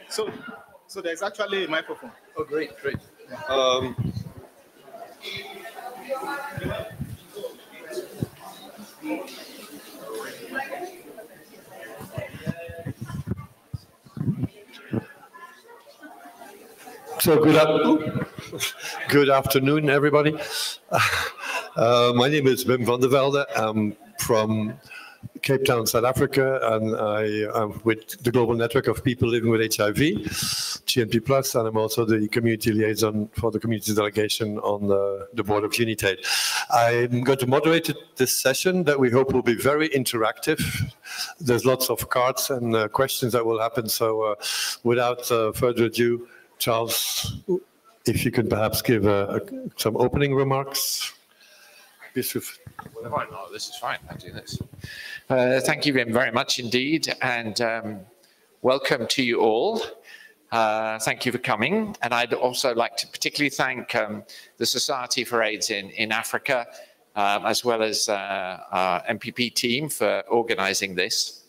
So there's actually a microphone. Oh, great. So good afternoon, everybody. My name is Wim van der Velde. I'm from Cape Town, South Africa, and I am with the Global Network of People Living with HIV, GNP+, and I'm also the community liaison for the community delegation on the board of Unitate. I'm going to moderate this session that we hope will be very interactive. There's lots of cards and questions that will happen, so without further ado, Charles, if you could perhaps give some opening remarks. This is fine. I'll do this. Thank you very much indeed, and welcome to you all. Thank you for coming, and I'd also like to particularly thank the Society for AIDS in Africa, as well as our MPP team for organising this.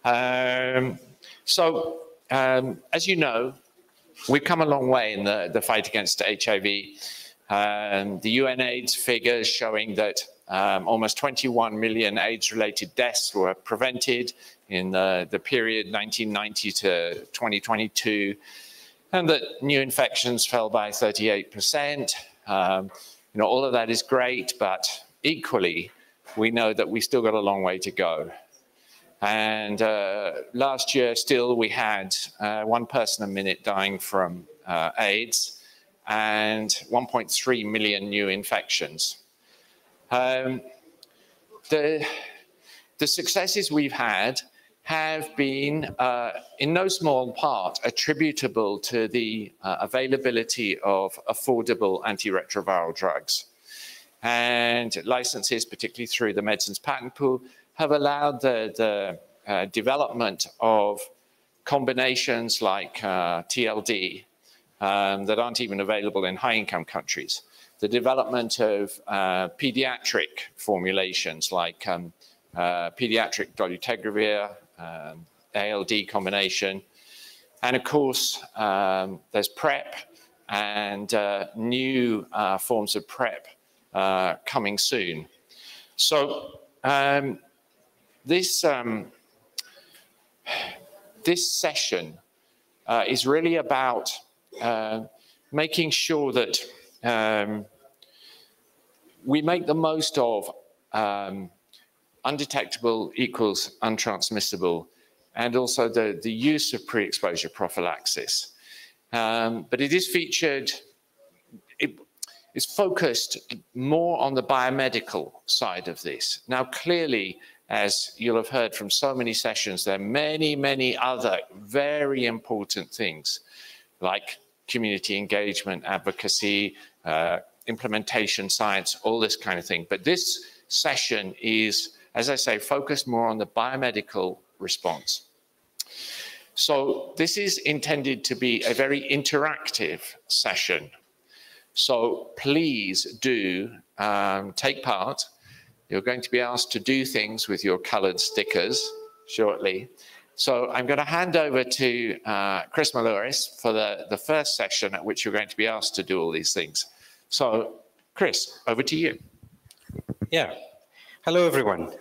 As you know, we've come a long way in the fight against HIV. The UNAIDS figures showing that almost 21 million AIDS-related deaths were prevented in the period 1990 to 2022, and that new infections fell by 38%. All of that is great, but equally, we know that we still got a long way to go. And last year, still, we had 1 person a minute dying from AIDS, and 1.3 million new infections. The successes we've had have been, in no small part, attributable to the availability of affordable antiretroviral drugs. And licenses, particularly through the Medicines Patent Pool, have allowed the development of combinations like TLD, that aren't even available in high-income countries. The development of pediatric formulations like pediatric dolutegravir, ALD combination, and of course there's PrEP and new forms of PrEP coming soon. So this session is really about making sure that we make the most of undetectable equals untransmissible, and also the use of pre-exposure prophylaxis. But it is featured, it's focused more on the biomedical side of this. Now, clearly, as you'll have heard from so many sessions, there are many, many other very important things like community engagement, advocacy, implementation science, all this kind of thing. But this session is, as I say, focused more on the biomedical response. So this is intended to be a very interactive session. So please do take part. You're going to be asked to do things with your colored stickers shortly. So I'm going to hand over to Chris Malouris for the first session at which you're going to be asked to do all these things. So Chris, over to you. Yeah. Hello, everyone.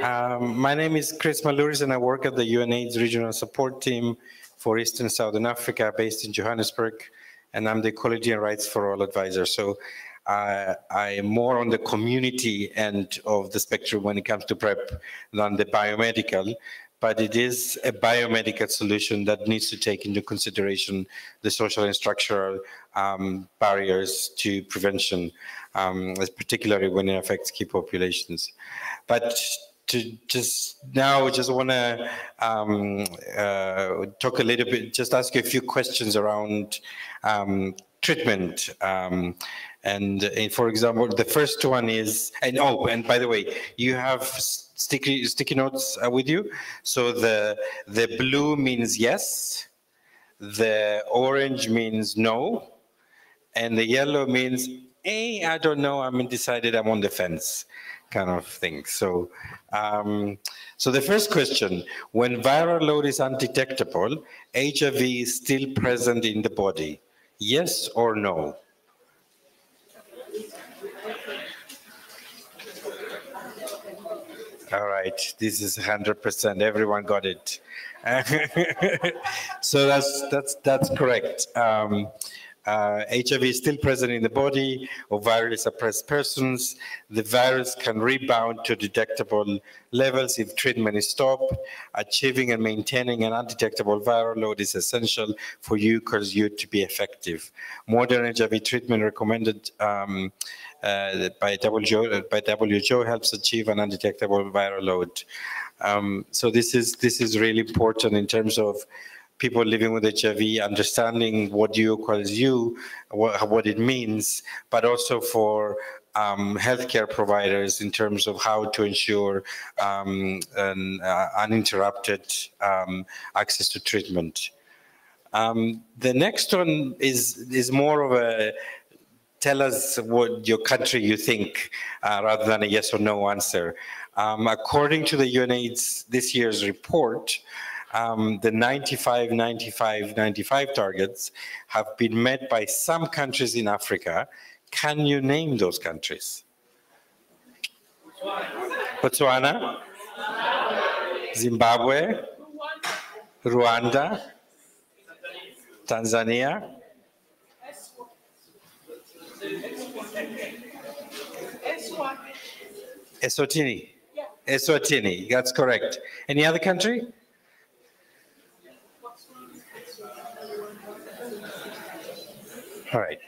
My name is Chris Malouris, and I work at the UNAIDS Regional Support Team for Eastern Southern Africa, based in Johannesburg, and I'm the Equality and Rights for All advisor. So I am more on the community end of the spectrum when it comes to PrEP than the biomedical, but it is a biomedical solution that needs to take into consideration the social and structural barriers to prevention, particularly when it affects key populations. But to just want to talk a little bit, just ask you a few questions around treatment. And for example, the first one is, and by the way, you have sticky notes with you. So the blue means yes, the orange means no, and the yellow means, I don't know, I'm undecided, I'm on the fence. kind of thing. So, so the first question, when viral load is undetectable, HIV is still present in the body, yes or no? All right, this is 100%, everyone got it. So that's correct. HIV is still present in the body of virally suppressed persons. The virus can rebound to detectable levels if treatment is stopped. Achieving and maintaining an undetectable viral load is essential for UCASU to be effective. Modern HIV treatment recommended by WHO helps achieve an undetectable viral load. So this is really important in terms of people living with HIV, understanding what UCASU, what it means, but also for healthcare providers in terms of how to ensure an uninterrupted access to treatment. The next one is more of a tell us what your country you think, rather than a yes or no answer. According to the UNAIDS this year's report, the 95, 95, 95 targets have been met by some countries in Africa. Can you name those countries? Botswana, Zimbabwe, Rwanda, Tanzania, Eswatini. Eswatini, that's correct. Any other country? All right.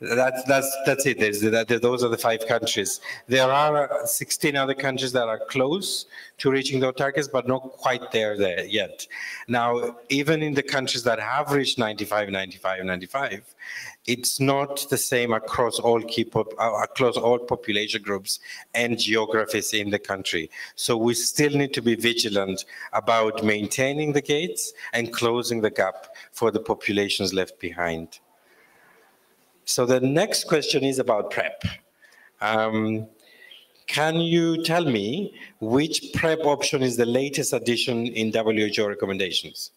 That's it. Those are the 5 countries. There are 16 other countries that are close to reaching those targets, but not quite there yet. Now, even in the countries that have reached 95, 95, 95, it's not the same across all population groups and geographies in the country. So we still need to be vigilant about maintaining the gates and closing the gap for the populations left behind. So the next question is about PrEP. Can you tell me which PrEP option is the latest addition in WHO recommendations?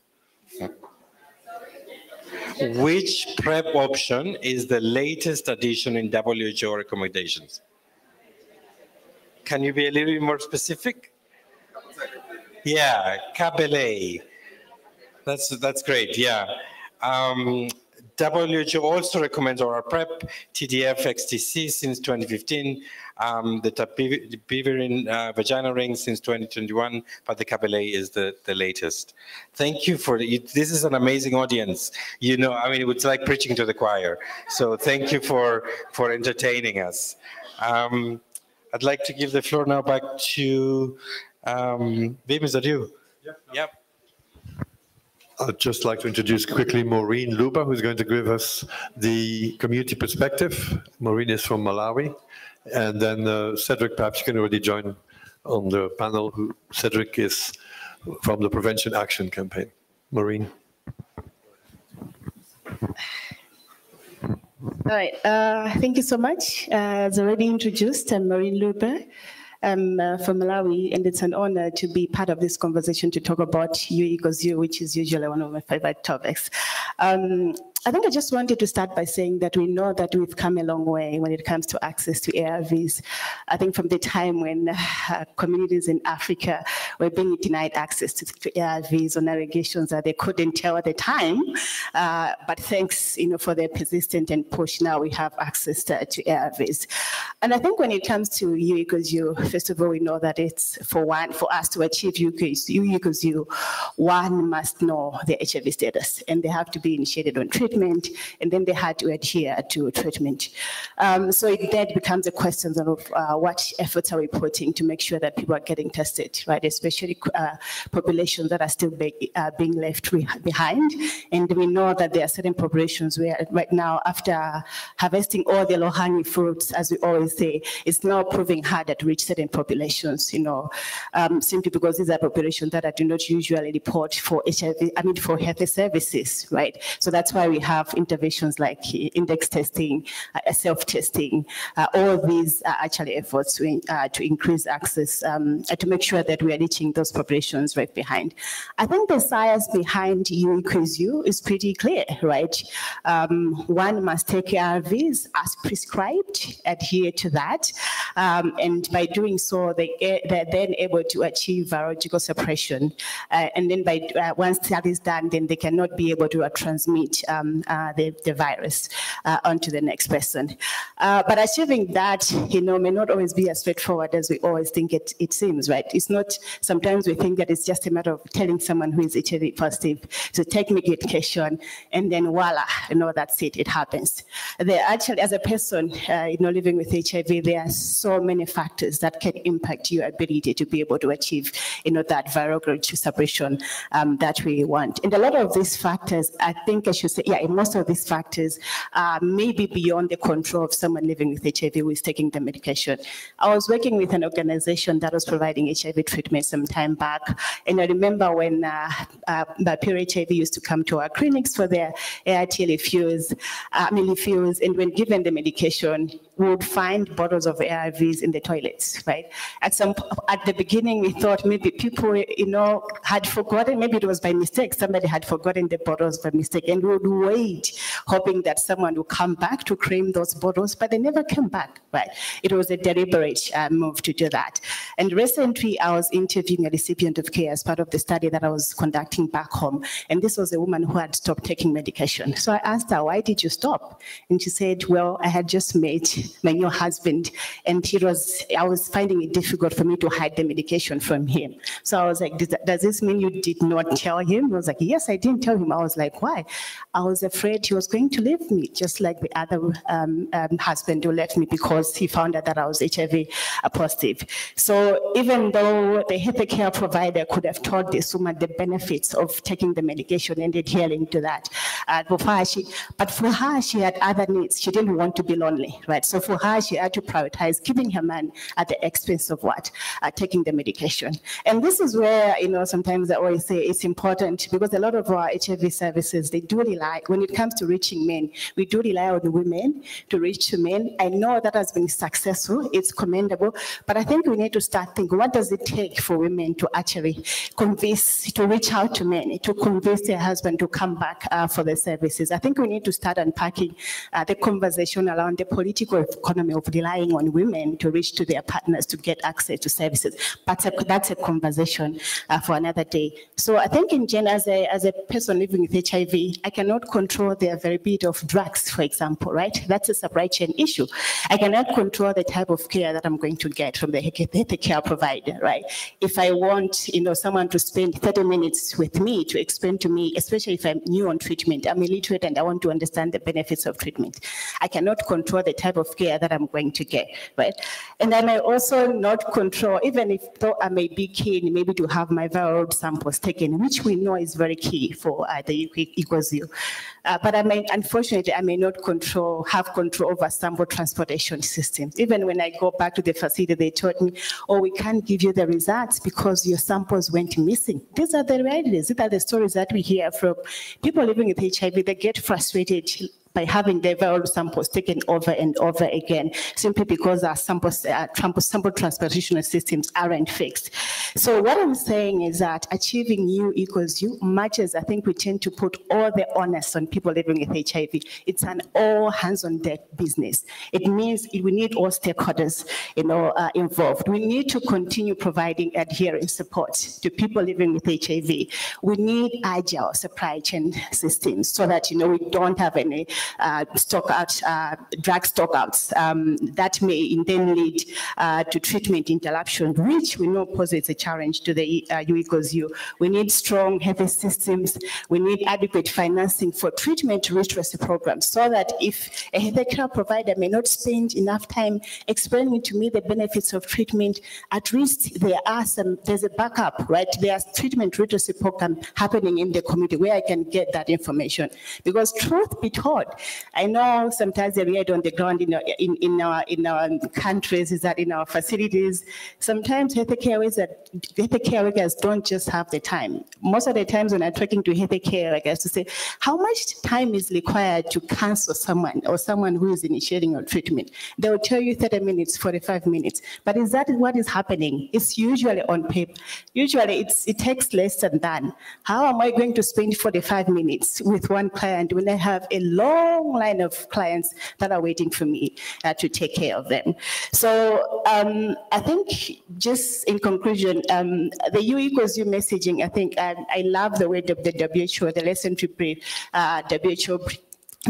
Which PrEP option is the latest addition in WHO recommendations? Can you be a little bit more specific? Yeah, CAP-LA. That's great, yeah. WHO also recommends oral PrEP, TDF, XTC since 2015, the Tapivirin vaginal ring since 2021, but the CAP-LA is the latest. Thank you for this is an amazing audience. You know, I mean, it's like preaching to the choir. So thank you for entertaining us. I'd like to give the floor now back to Wim, is that you? Yep. I'd just like to introduce quickly Maureen Luba, who's going to give us the community perspective. Maureen is from Malawi. And then Cedric, perhaps you can already join on the panel. Cedric is from the Prevention Action Campaign. Maureen. All right, thank you so much. As already introduced, I'm Maureen Luba. I'm from Malawi, and it's an honor to be part of this conversation to talk about U equals U, which is usually one of my favorite topics. I think I just wanted to start by saying that we know that we've come a long way when it comes to access to ARVs. I think from the time when communities in Africa were being denied access to ARVs on allegations that they couldn't tell at the time, but thanks, for their persistence and push, now we have access to ARVs. And I think when it comes to U equals U, first of all, we know that it's for us to achieve U equals U, one must know their HIV status, and they have to be initiated on treatment, and then they had to adhere to treatment. So it then becomes a question of what efforts are we putting to make sure that people are getting tested, right? Especially populations that are still being left behind. And we know that there are certain populations where right now, after harvesting all the low-hanging fruits, as we always say, it's now proving harder to reach certain populations, simply because these are populations that do not usually report for HIV, for health services, right? So that's why we have interventions like index testing, self-testing. All these are actually efforts to increase access, to make sure that we are reaching those populations right behind. I think the science behind You Equals You is pretty clear, right? One must take ARVs as prescribed, adhere to that, and by doing so, they're then able to achieve virological suppression. And then once that is done, then they cannot be able to transmit the virus onto the next person. But achieving that, may not always be as straightforward as we always think it seems, right? It's not, sometimes we think that it's just a matter of telling someone who is HIV positive to take medication, and then voila, that's it, it happens. Actually, as a person, living with HIV, there are so many factors that can impact your ability to be able to achieve, that viral suppression that we want. And a lot of these factors, I think I should say, most of these factors may be beyond the control of someone living with HIV who is taking the medication. I was working with an organization that was providing HIV treatment some time back, and I remember when Pure HIV used to come to our clinics for their ART refills, and when given the medication, we would find bottles of ARVs in the toilets, right? At the beginning, we thought maybe people, had forgotten, maybe it was by mistake, somebody had forgotten the bottles by mistake, and we would wait, hoping that someone would come back to claim those bottles, but they never came back, right? It was a deliberate move to do that. And recently, I was interviewing a recipient of care as part of the study that I was conducting back home, and this was a woman who had stopped taking medication. So I asked her, why did you stop? And she said, well, I had just met my new husband, and I was finding it difficult for me to hide the medication from him. So I was like, does this mean you did not tell him? I was like, yes, I didn't tell him. I was like, why? I was afraid he was going to leave me, just like the other husband who left me because he found out that I was HIV positive. So even though the healthcare provider could have told this woman the benefits of taking the medication and adhering to that, but for her, she had other needs. She didn't want to be lonely, right? So for her, she had to prioritize keeping her man at the expense of what? Taking the medication. And this is where, sometimes I always say it's important because a lot of our HIV services, they do rely, when it comes to reaching men, we do rely on women to reach to men. I know that has been successful, it's commendable, but I think we need to start thinking, what does it take for women to actually to reach out to men, to convince their husband to come back for the services? I think we need to start unpacking the conversation around the political economy of relying on women to reach to their partners to get access to services. But that's a conversation for another day. So I think in general, as a person living with HIV, I cannot control the availability of drugs, for example, right? That's a supply chain issue. I cannot control the type of care that I'm going to get from the care provider, right? If I want, someone to spend 30 minutes with me to explain to me, especially if I'm new on treatment, I'm illiterate and I want to understand the benefits of treatment, I cannot control the type of care that I'm going to get, right? And I may also not control, even if though I may be keen maybe to have my viral samples taken, which we know is very key for the Equals You. But unfortunately, I may not have control over sample transportation systems. Even when I go back to the facility, they told me, oh, we can't give you the results because your samples went missing. These are the realities. These are the stories that we hear from people living with HIV. They get frustrated by having their viral samples taken over and over again, simply because our sample transportation systems aren't fixed. So what I'm saying is that achieving You Equals You, much as I think we tend to put all the onus on people living with HIV, it's an all hands on deck business. It means we need all stakeholders, involved. We need to continue providing adherence support to people living with HIV. We need agile supply chain systems so that, we don't have any drug stockouts that may then lead to treatment interruption, which we know poses a challenge to the You Equals You. We need strong, healthy systems. We need adequate financing for treatment literacy programs so that if a healthcare provider may not spend enough time explaining to me the benefits of treatment, at least there's a backup, right? There's treatment literacy program happening in the community where I can get that information. Because truth be told, about. I know sometimes the reality on the ground in our countries is that in our facilities, sometimes healthcare workers don't just have the time. Most of the times when I'm talking to healthcare workers to say, how much time is required to counsel someone or someone who is initiating a treatment? They will tell you 30 minutes, 45 minutes. But is that what is happening? It's usually on paper. Usually it takes less than that. How am I going to spend 45 minutes with one client when I have a long line of clients that are waiting for me to take care of them? So I think just in conclusion, the U equals U messaging, I think I love the way the WHO, the lesson to brief, WHO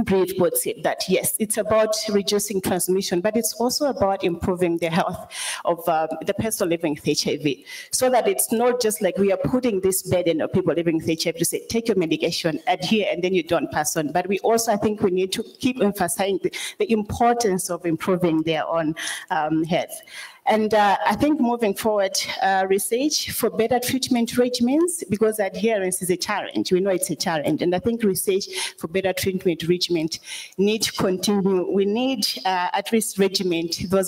brief puts it, that yes, it's about reducing transmission, but it's also about improving the health of the person living with HIV, so that it's not just like we are putting this burden of people living with HIV to say, take your medication, adhere, and then you don't pass on. But we also, I think we need to keep emphasizing the importance of improving their own health. And I think moving forward, research for better treatment regimens, because adherence is a challenge. We know it's a challenge. And I think research for better treatment regimen need to continue. We need at least those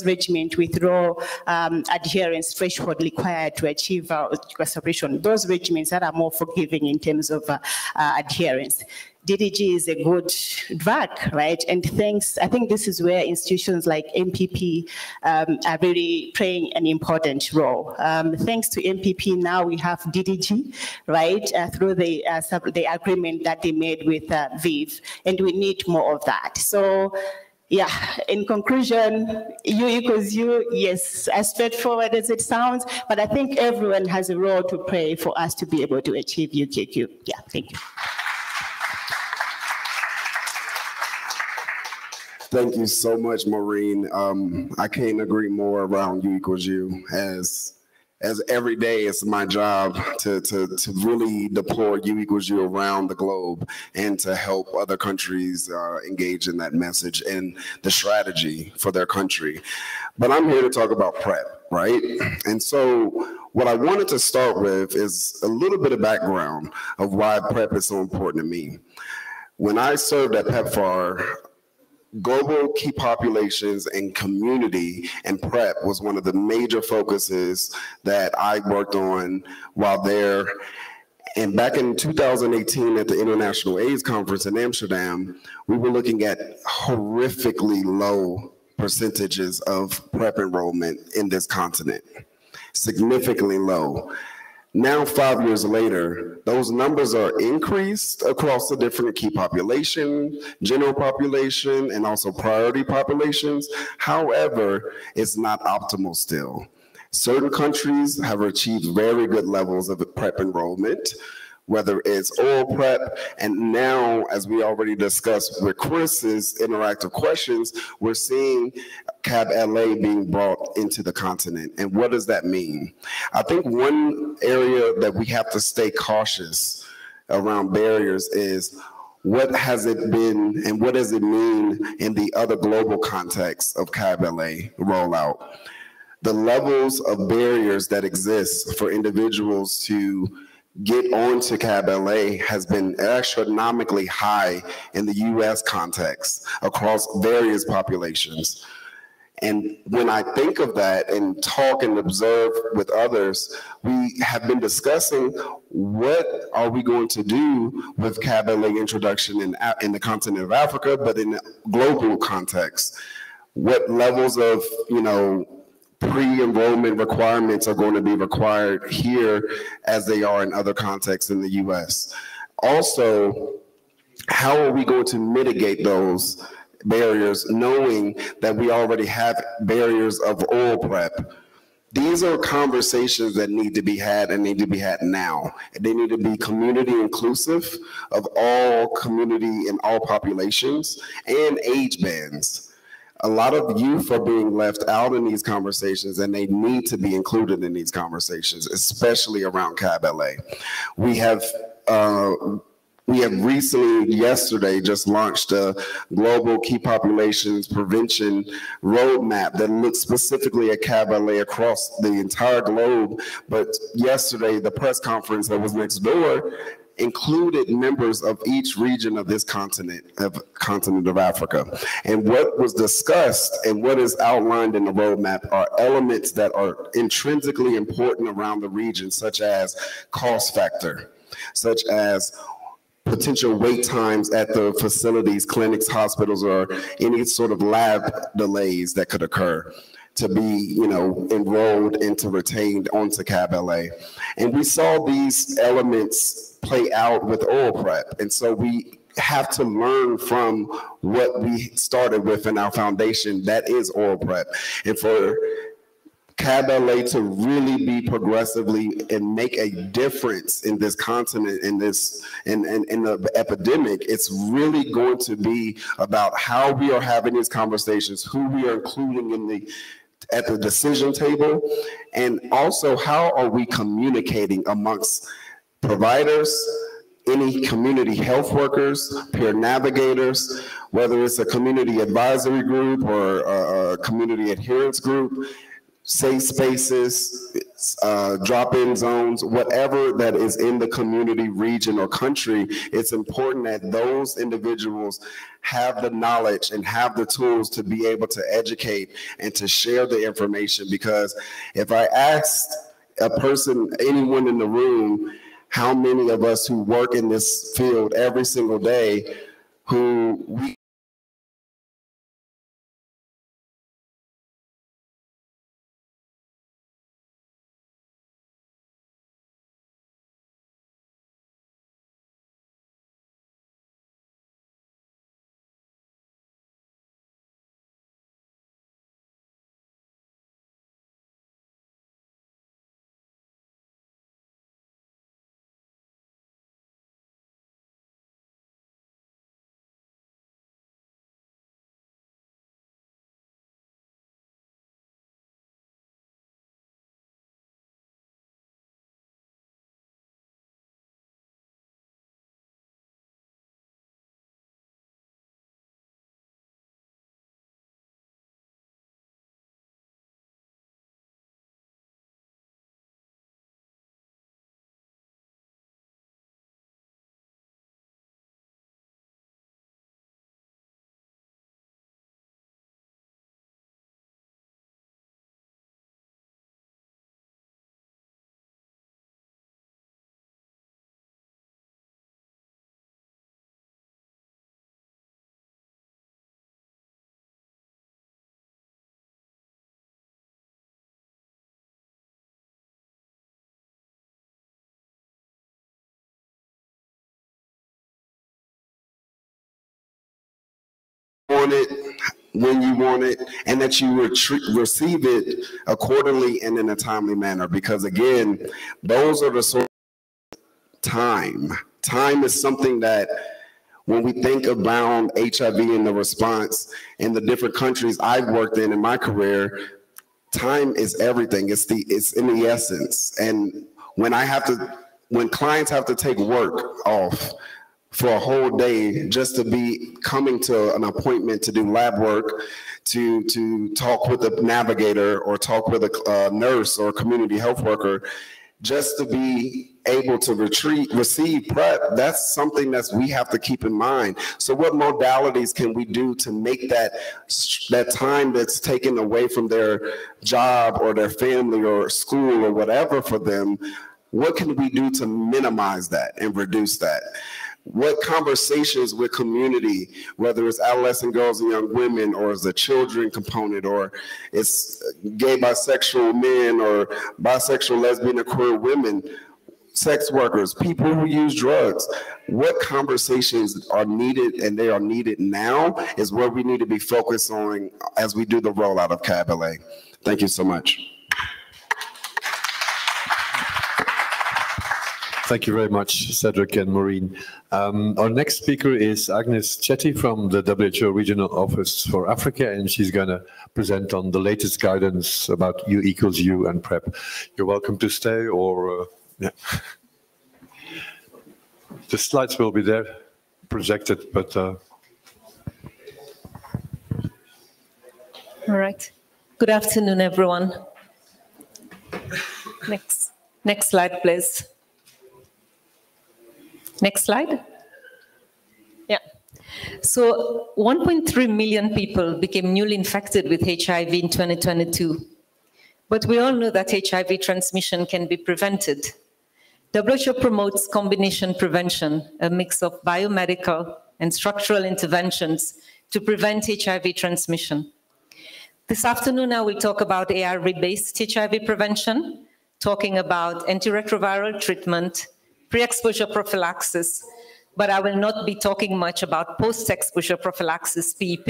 regimens with raw adherence threshold required to achieve separation. Those regimens that are more forgiving in terms of adherence. DDG is a good drug, right? And I think this is where institutions like MPP are really playing an important role. Thanks to MPP, now we have DDG, right? Through the agreement that they made with VIV, and we need more of that. So, yeah, in conclusion, U equals U, yes, as straightforward as it sounds, but I think everyone has a role to play for us to be able to achieve UKQ. Yeah, thank you. Thank you so much, Maureen. I can't agree more around U equals U. As every day, it's my job to really deploy U equals U around the globe and to help other countries engage in that message and the strategy for their country. But I'm here to talk about PrEP, right? And so what I wanted to start with is a little bit of background of why PrEP is so important to me. When I served at PEPFAR, global key populations and community and PrEP was one of the major focuses that I worked on while there. And back in 2018 at the International AIDS Conference in Amsterdam, we were looking at horrifically low percentages of PrEP enrollment in this continent, significantly low. Now, 5 years later, those numbers are increased across the different key population, general population, and also priority populations. However, it's not optimal still. Certain countries have achieved very good levels of PrEP enrollment, whether it's oral PrEP, and now, as we already discussed with Chris's interactive questions, we're seeing CAB-LA being brought into the continent. And what does that mean? I think one area that we have to stay cautious around barriers is what has it been and what does it mean in the other global context of CAB-LA rollout? The levels of barriers that exist for individuals to get onto CAB-LA has been astronomically high in the US context across various populations. And when I think of that and talk and observe with others, we have been discussing what are we going to do with CAB-LA introduction in the continent of Africa, but in a global context. What levels of, pre-enrollment requirements are going to be required here as they are in other contexts in the US. Also, how are we going to mitigate those barriers knowing that we already have barriers of oral PrEP? These are conversations that need to be had and need to be had now. They need to be community inclusive of all community and all populations and age bands. A lot of youth are being left out in these conversations, and they need to be included in these conversations, especially around CAB-LA. We have recently, yesterday, just launched a global key populations prevention roadmap that looks specifically at CAB-LA across the entire globe. But yesterday, the press conference that was next door included members of each region of this continent of Africa. And what was discussed and what is outlined in the roadmap are elements that are intrinsically important around the region, such as cost factor, such as potential wait times at the facilities, clinics, hospitals, or any sort of lab delays that could occur to be, enrolled and to retained onto CAB-LA. And we saw these elements play out with oral prep. And so we have to learn from what we started with in our foundation, that is oral prep. And for CAB-LA to really be progressively and make a difference in this continent, in the epidemic, it's really going to be about how we are having these conversations, who we are including at the decision table, and also how are we communicating amongst providers, any community health workers, peer navigators, whether it's a community advisory group or a community adherence group, safe spaces, drop-in zones, whatever that is in the community, region, or country. It's important that those individuals have the knowledge and have the tools to be able to educate and to share the information. Because if I asked a person, anyone in the room, how many of us who work in this field every single day, who we want it, when you want it, and that you receive it accordingly and in a timely manner. Because again, those are the sort of time. Time is something that when we think about HIV and the response in the different countries I've worked in my career, time is everything. It's in the essence. And when clients have to take work off for a whole day just to be coming to an appointment to do lab work, to talk with a navigator or talk with a nurse or a community health worker, just to be able to receive PrEP, that's something that we have to keep in mind. So what modalities can we do to make that time that's taken away from their job or their family or school or whatever for them, what can we do to minimize that and reduce that? What conversations with community, whether it's adolescent girls and young women, or it's a children component, or it's gay, bisexual men, or bisexual, lesbian, or queer women, sex workers, people who use drugs, what conversations are needed, and they are needed now, is where we need to be focused on as we do the rollout of CAB-LA. Thank you so much. Thank you very much, Cedric and Maureen. Our next speaker is Agnes Chetty from the WHO Regional Office for Africa, and she's going to present on the latest guidance about U equals U and PrEP. You're welcome to stay, or yeah. The slides will be there projected, but all right. Good afternoon, everyone. Next slide, please. Next slide. Yeah. So 1.3 million people became newly infected with HIV in 2022. But we all know that HIV transmission can be prevented. WHO promotes combination prevention, a mix of biomedical and structural interventions to prevent HIV transmission. This afternoon, I will talk about ARV-based HIV prevention, talking about antiretroviral treatment, pre-exposure prophylaxis, but I will not be talking much about post-exposure prophylaxis, PEP.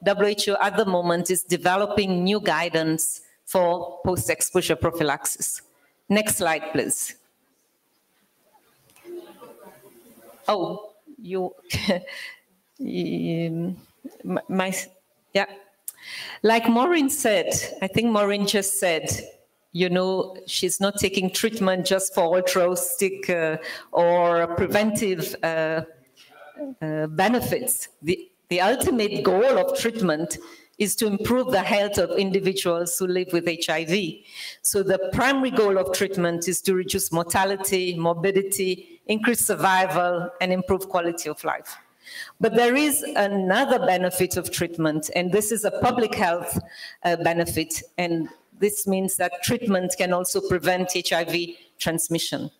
WHO at the moment is developing new guidance for post-exposure prophylaxis. Next slide, please. Oh, you, yeah. Like Maureen said, I think Maureen just said, you know, she's not taking treatment just for altruistic or preventive benefits. The ultimate goal of treatment is to improve the health of individuals who live with HIV. So the primary goal of treatment is to reduce mortality, morbidity, increase survival, and improve quality of life. But there is another benefit of treatment, and this is a public health benefit, and this means that treatment can also prevent HIV transmission.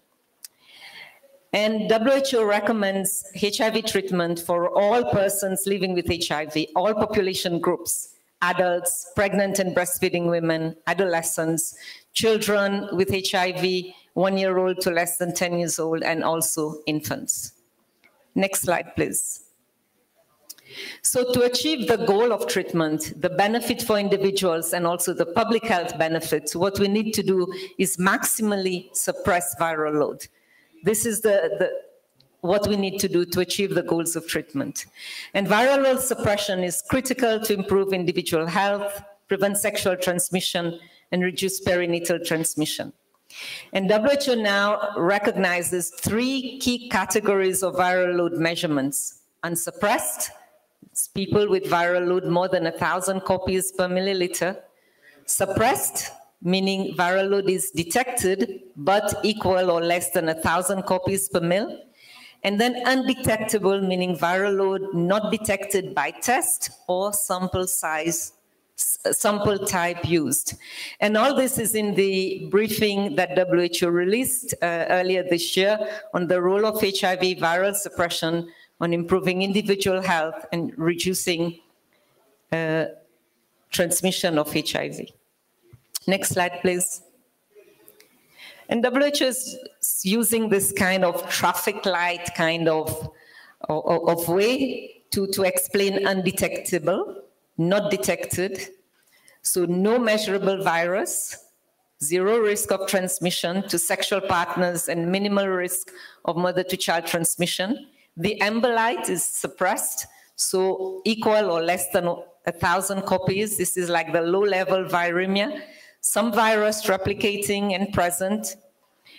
And WHO recommends HIV treatment for all persons living with HIV, all population groups, adults, pregnant and breastfeeding women, adolescents, children with HIV, 1-year-old to less than 10 years old, and also infants. Next slide, please. So to achieve the goal of treatment, the benefit for individuals and also the public health benefits, what we need to do is maximally suppress viral load. This is what we need to do to achieve the goals of treatment. And viral load suppression is critical to improve individual health, prevent sexual transmission, and reduce perinatal transmission. And WHO now recognizes 3 key categories of viral load measurements. Unsuppressed, it's people with viral load more than 1,000 copies per milliliter. Suppressed, meaning viral load is detected, but equal or less than 1,000 copies per mil. And then undetectable, meaning viral load not detected by test or sample type used. And all this is in the briefing that WHO released earlier this year on the role of HIV viral suppression on improving individual health and reducing transmission of HIV. Next slide, please. And WHO is using this kind of traffic light kind of way to explain undetectable, not detected, so no measurable virus, 0 risk of transmission to sexual partners, and minimal risk of mother-to-child transmission. The embolite is suppressed, so equal or less than 1,000 copies. This is like the low-level viremia. Some virus replicating and present,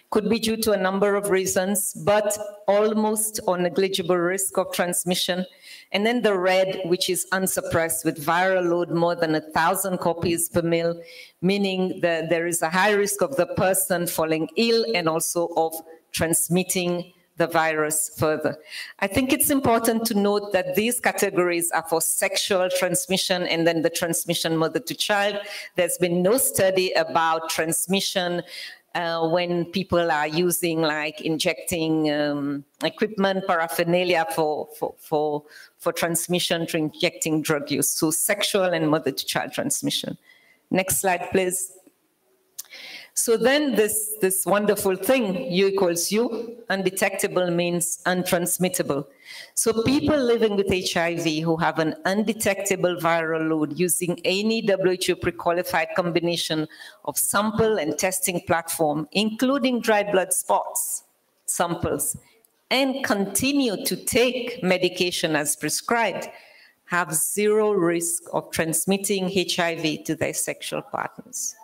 could be due to a number of reasons, but almost or negligible risk of transmission. And then the red, which is unsuppressed with viral load more than 1,000 copies per mil, meaning that there is a high risk of the person falling ill and also of transmitting the virus further. I think it's important to note that these categories are for sexual transmission and then the transmission mother to child. There's been no study about transmission when people are using, like, injecting equipment, paraphernalia for transmission to injecting drug use. So sexual and mother-to-child transmission. Next slide, please. So then this wonderful thing, U equals U, undetectable means untransmittable. So people living with HIV who have an undetectable viral load using any WHO pre-qualified combination of sample and testing platform, including dried blood spots samples, and continue to take medication as prescribed, have 0 risk of transmitting HIV to their sexual partners.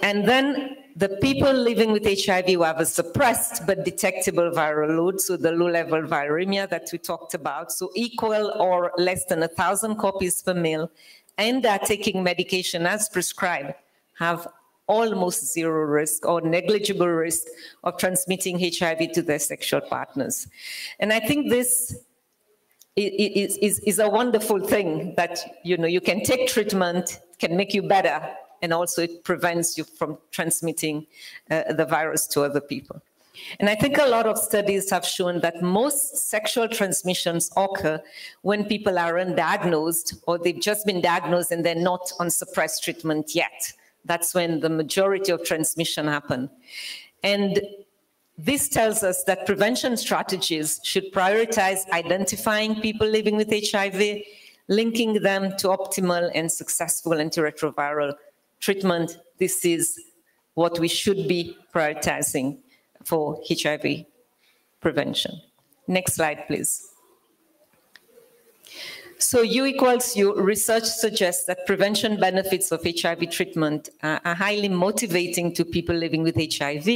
And then the people living with HIV who have a suppressed but detectable viral load, so the low-level viremia that we talked about, so equal or less than 1,000 copies per mil, and are taking medication as prescribed, have almost zero risk or negligible risk of transmitting HIV to their sexual partners. And I think this is a wonderful thing that, you know, you can take treatment, can make you better, and also it prevents you from transmitting the virus to other people. And I think a lot of studies have shown that most sexual transmissions occur when people are undiagnosed or they've just been diagnosed and they're not on suppressed treatment yet. That's when the majority of transmission happen. And this tells us that prevention strategies should prioritize identifying people living with HIV, linking them to optimal and successful antiretroviral treatment. This is what we should be prioritizing for HIV prevention. Next slide, please. So U=U research suggests that prevention benefits of HIV treatment are highly motivating to people living with HIV.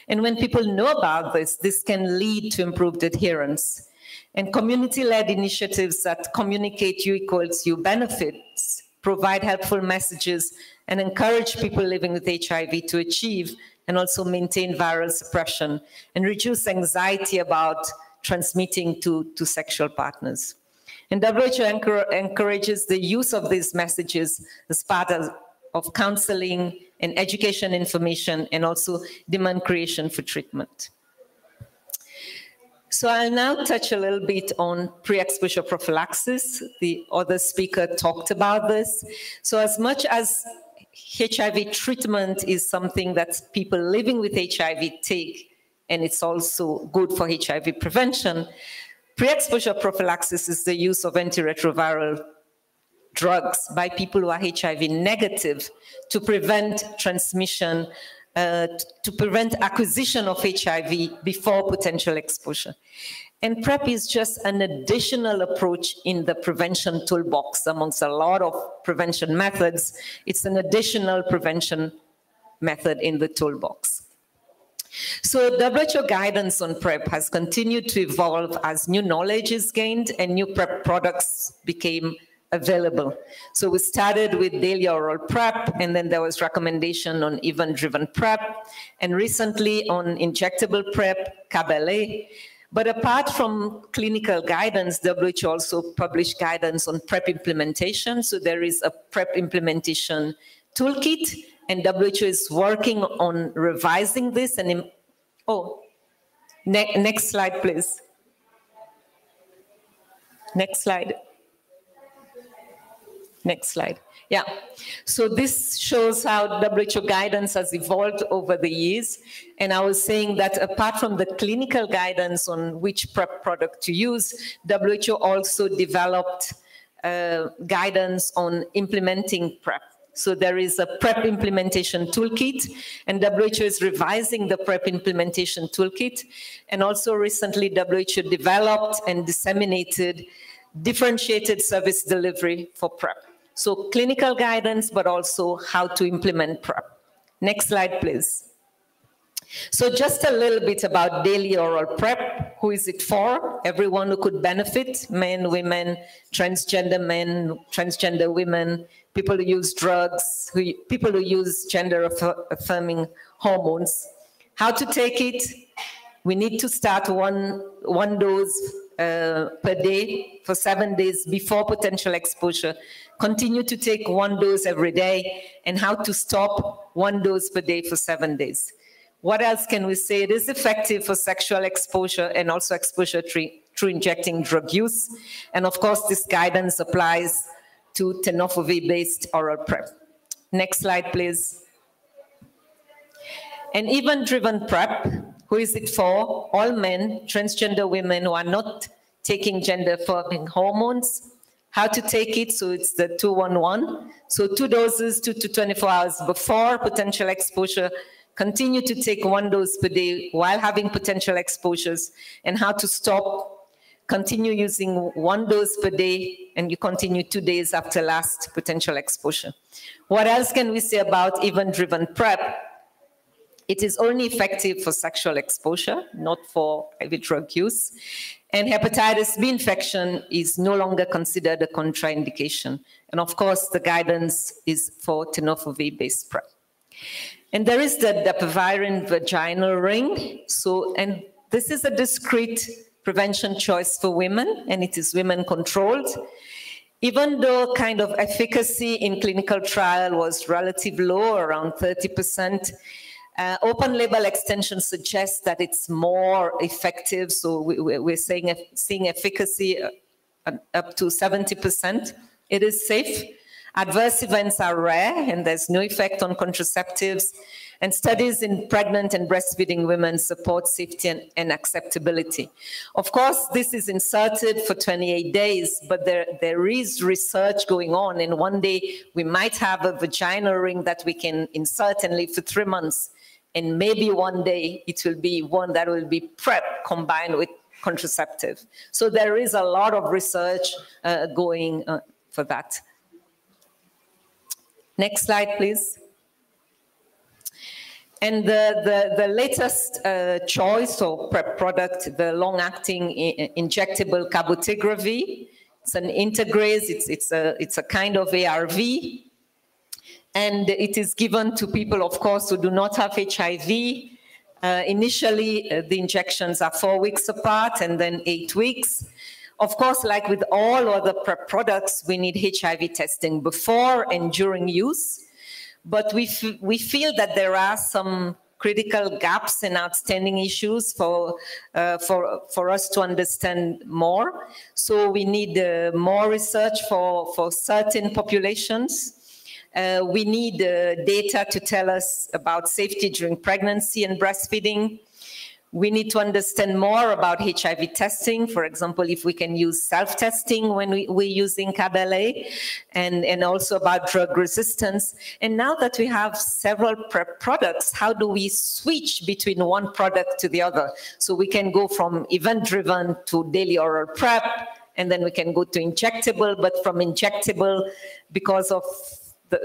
And when people know about this, this can lead to improved adherence. And community-led initiatives that communicate U=U benefits provide helpful messages and encourage people living with HIV to achieve and also maintain viral suppression and reduce anxiety about transmitting to sexual partners. And WHO encourages the use of these messages as part of counseling and education information and also demand creation for treatment. So I'll now touch a little bit on pre-exposure prophylaxis. The other speaker talked about this. So as much as HIV treatment is something that people living with HIV take, and it's also good for HIV prevention, pre-exposure prophylaxis is the use of antiretroviral drugs by people who are HIV negative to prevent transmission, to prevent acquisition of HIV before potential exposure. And PrEP is just an additional approach in the prevention toolbox amongst a lot of prevention methods. It's an additional prevention method in the toolbox. So WHO guidance on PrEP has continued to evolve as new knowledge is gained and new PrEP products became available. So we started with daily oral PrEP, and then there was recommendation on event-driven PrEP, and recently on injectable PrEP, CAB-LA. But apart from clinical guidance, WHO also published guidance on PrEP implementation. So there is a PrEP implementation toolkit, and WHO is working on revising this. And next slide, please. Next slide. Next slide. Yeah. So this shows how WHO guidance has evolved over the years. And I was saying that apart from the clinical guidance on which PrEP product to use, WHO also developed guidance on implementing PrEP. So there is a PrEP implementation toolkit, and WHO is revising the PrEP implementation toolkit. And also recently, WHO developed and disseminated differentiated service delivery for PrEP. So clinical guidance, but also how to implement PrEP. Next slide, please. So just a little bit about daily oral PrEP. Who is it for? Everyone who could benefit, men, women, transgender men, transgender women, people who use drugs, people who use gender-affirming hormones. How to take it? We need to start one dose per day for 7 days before potential exposure. Continue to take one dose every day, and how to stop 1 dose per day for 7 days. What else can we say? It is effective for sexual exposure and also exposure through injecting drug use. And of course, this guidance applies to tenofovir-based oral PrEP. Next slide, please. And event-driven PrEP, who is it for? All men, transgender women who are not taking gender-affirming hormones. How to take it? So it's the 2-1-1. So 2 doses, 2 to 24 hours before potential exposure. Continue to take 1 dose per day while having potential exposures. And how to stop? Continue using 1 dose per day, and you continue 2 days after last potential exposure. What else can we say about event-driven PrEP? It is only effective for sexual exposure, not for IV drug use. And hepatitis B infection is no longer considered a contraindication. And of course, the guidance is for tenofovir-based PrEP. And there is the dapivirine vaginal ring. So, and this is a discrete prevention choice for women, and it is women controlled. Even though kind of efficacy in clinical trial was relatively low, around 30%, open label extension suggests that it's more effective. So we're seeing efficacy up to 70%. It is safe. Adverse events are rare, and there's no effect on contraceptives. And studies in pregnant and breastfeeding women support safety and acceptability. Of course, this is inserted for 28 days, but there is research going on, and one day we might have a vaginal ring that we can insert and leave for 3 months. And maybe one day it will be one that will be PrEP combined with contraceptive. So there is a lot of research going for that. Next slide, please. And the latest choice or PrEP product, the long-acting injectable cabotegravir, it's an integrase, it's a kind of ARV, and it is given to people, of course, who do not have HIV. Initially, the injections are 4 weeks apart and then 8 weeks. Of course, like with all other PrEP products, we need HIV testing before and during use. But we feel that there are some critical gaps and outstanding issues for us to understand more. So we need more research for certain populations. We need data to tell us about safety during pregnancy and breastfeeding. We need to understand more about HIV testing. For example, if we can use self-testing when we're using CAB-LA, and also about drug resistance. And now that we have several PrEP products, how do we switch between one product to the other? So we can go from event-driven to daily oral PrEP, and then we can go to injectable, but from injectable, because of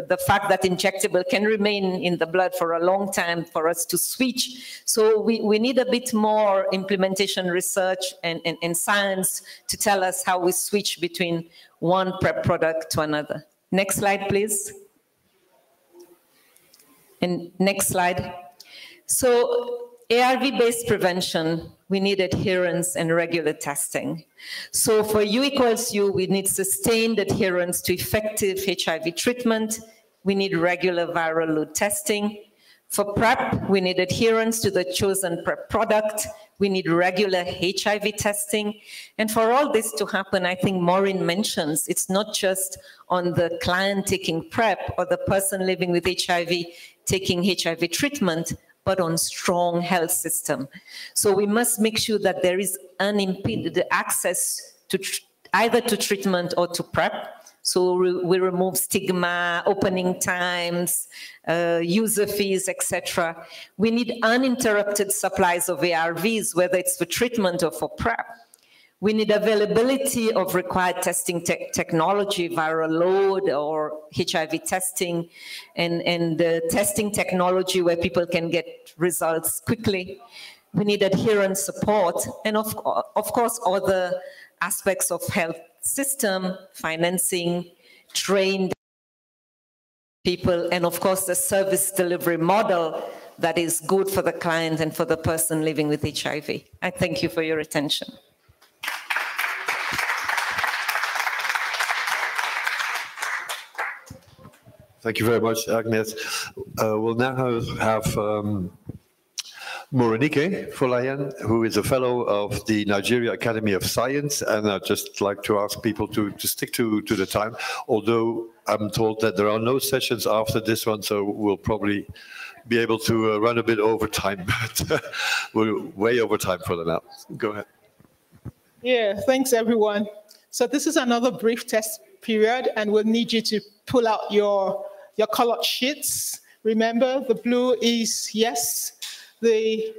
the fact that injectable can remain in the blood for a long time for us to switch. So we need a bit more implementation research and science to tell us how we switch between one PrEP product to another. Next slide, please. And next slide. So ARV-based prevention, we need adherence and regular testing. So for U=U, we need sustained adherence to effective HIV treatment. We need regular viral load testing. For PrEP, we need adherence to the chosen PrEP product. We need regular HIV testing. And for all this to happen, I think Maureen mentions, it's not just on the client taking PrEP or the person living with HIV taking HIV treatment, but on strong health system. So we must make sure that there is unimpeded access to either to treatment or to PrEP. So we remove stigma, opening times, user fees, etc. We need uninterrupted supplies of ARVs, whether it's for treatment or for PrEP. We need availability of required testing technology, viral load or HIV testing, and testing technology where people can get results quickly. We need adherence support, and of course, other aspects of health system, financing, trained people, and of course, the service delivery model that is good for the client and for the person living with HIV. I thank you for your attention. Thank you very much, Agnes. We'll now have Morenike Folayan, who is a fellow of the Nigeria Academy of Science, and I'd just like to ask people to stick to the time, although I'm told that there are no sessions after this one, so we'll probably be able to run a bit over time, but we're way over time for now. Go ahead. Yeah, thanks everyone. So this is another brief test period, and we'll need you to pull out your colored sheets. Remember, the blue is yes, the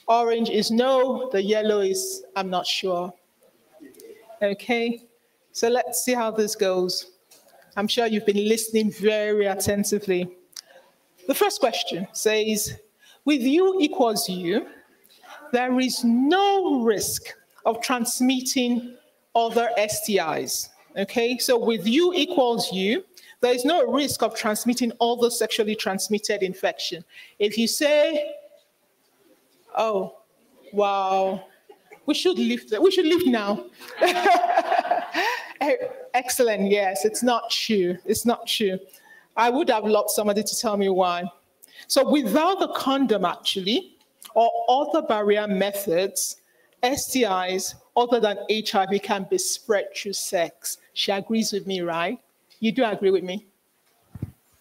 orange is no, the yellow is I'm not sure. Okay, so let's see how this goes. I'm sure you've been listening very attentively. The first question says, with U=U, there is no risk of transmitting other STIs. Okay, so with U equals U, there is no risk of transmitting all the sexually transmitted infection. If you say, oh, wow, we should leave now. Excellent, yes, it's not true. It's not true. I would have loved somebody to tell me why. So without the condom, actually, or other barrier methods, STIs other than HIV can be spread through sex. She agrees with me, right? You do agree with me?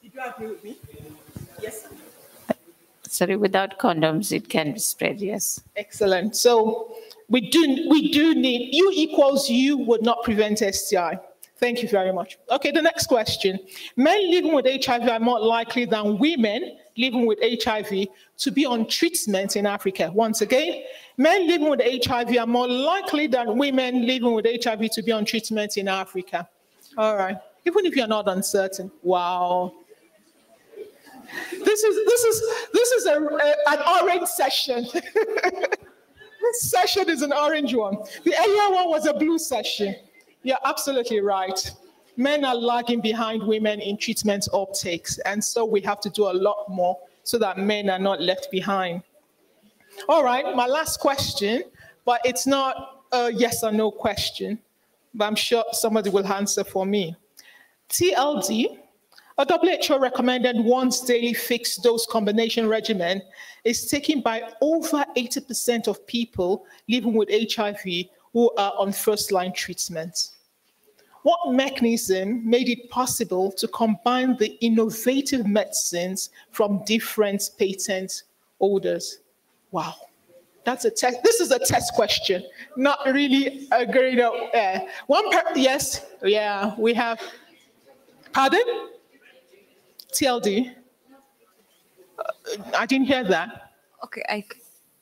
You do agree with me? Yes. Sorry, without condoms, it can be spread, yes. Excellent. So we do need, U equals U would not prevent STI. Thank you very much. Okay, the next question. Men living with HIV are more likely than women living with HIV to be on treatment in Africa. Once again, men living with HIV are more likely than women living with HIV to be on treatment in Africa. All right, even if you're not uncertain. Wow. This is an orange session. This session is an orange one. The earlier one was a blue session. You're absolutely right. Men are lagging behind women in treatment uptakes, and so we have to do a lot more so that men are not left behind. All right, my last question, but it's not a yes or no question, but I'm sure somebody will answer for me. TLD, a WHO recommended once daily fixed dose combination regimen is taken by over 80% of people living with HIV who are on first-line treatment. What mechanism made it possible to combine the innovative medicines from different patent holders? Wow, that's a test. This is a test question, not really a grade of yes, yeah, we have. Pardon? TLD? I didn't hear that. Okay, I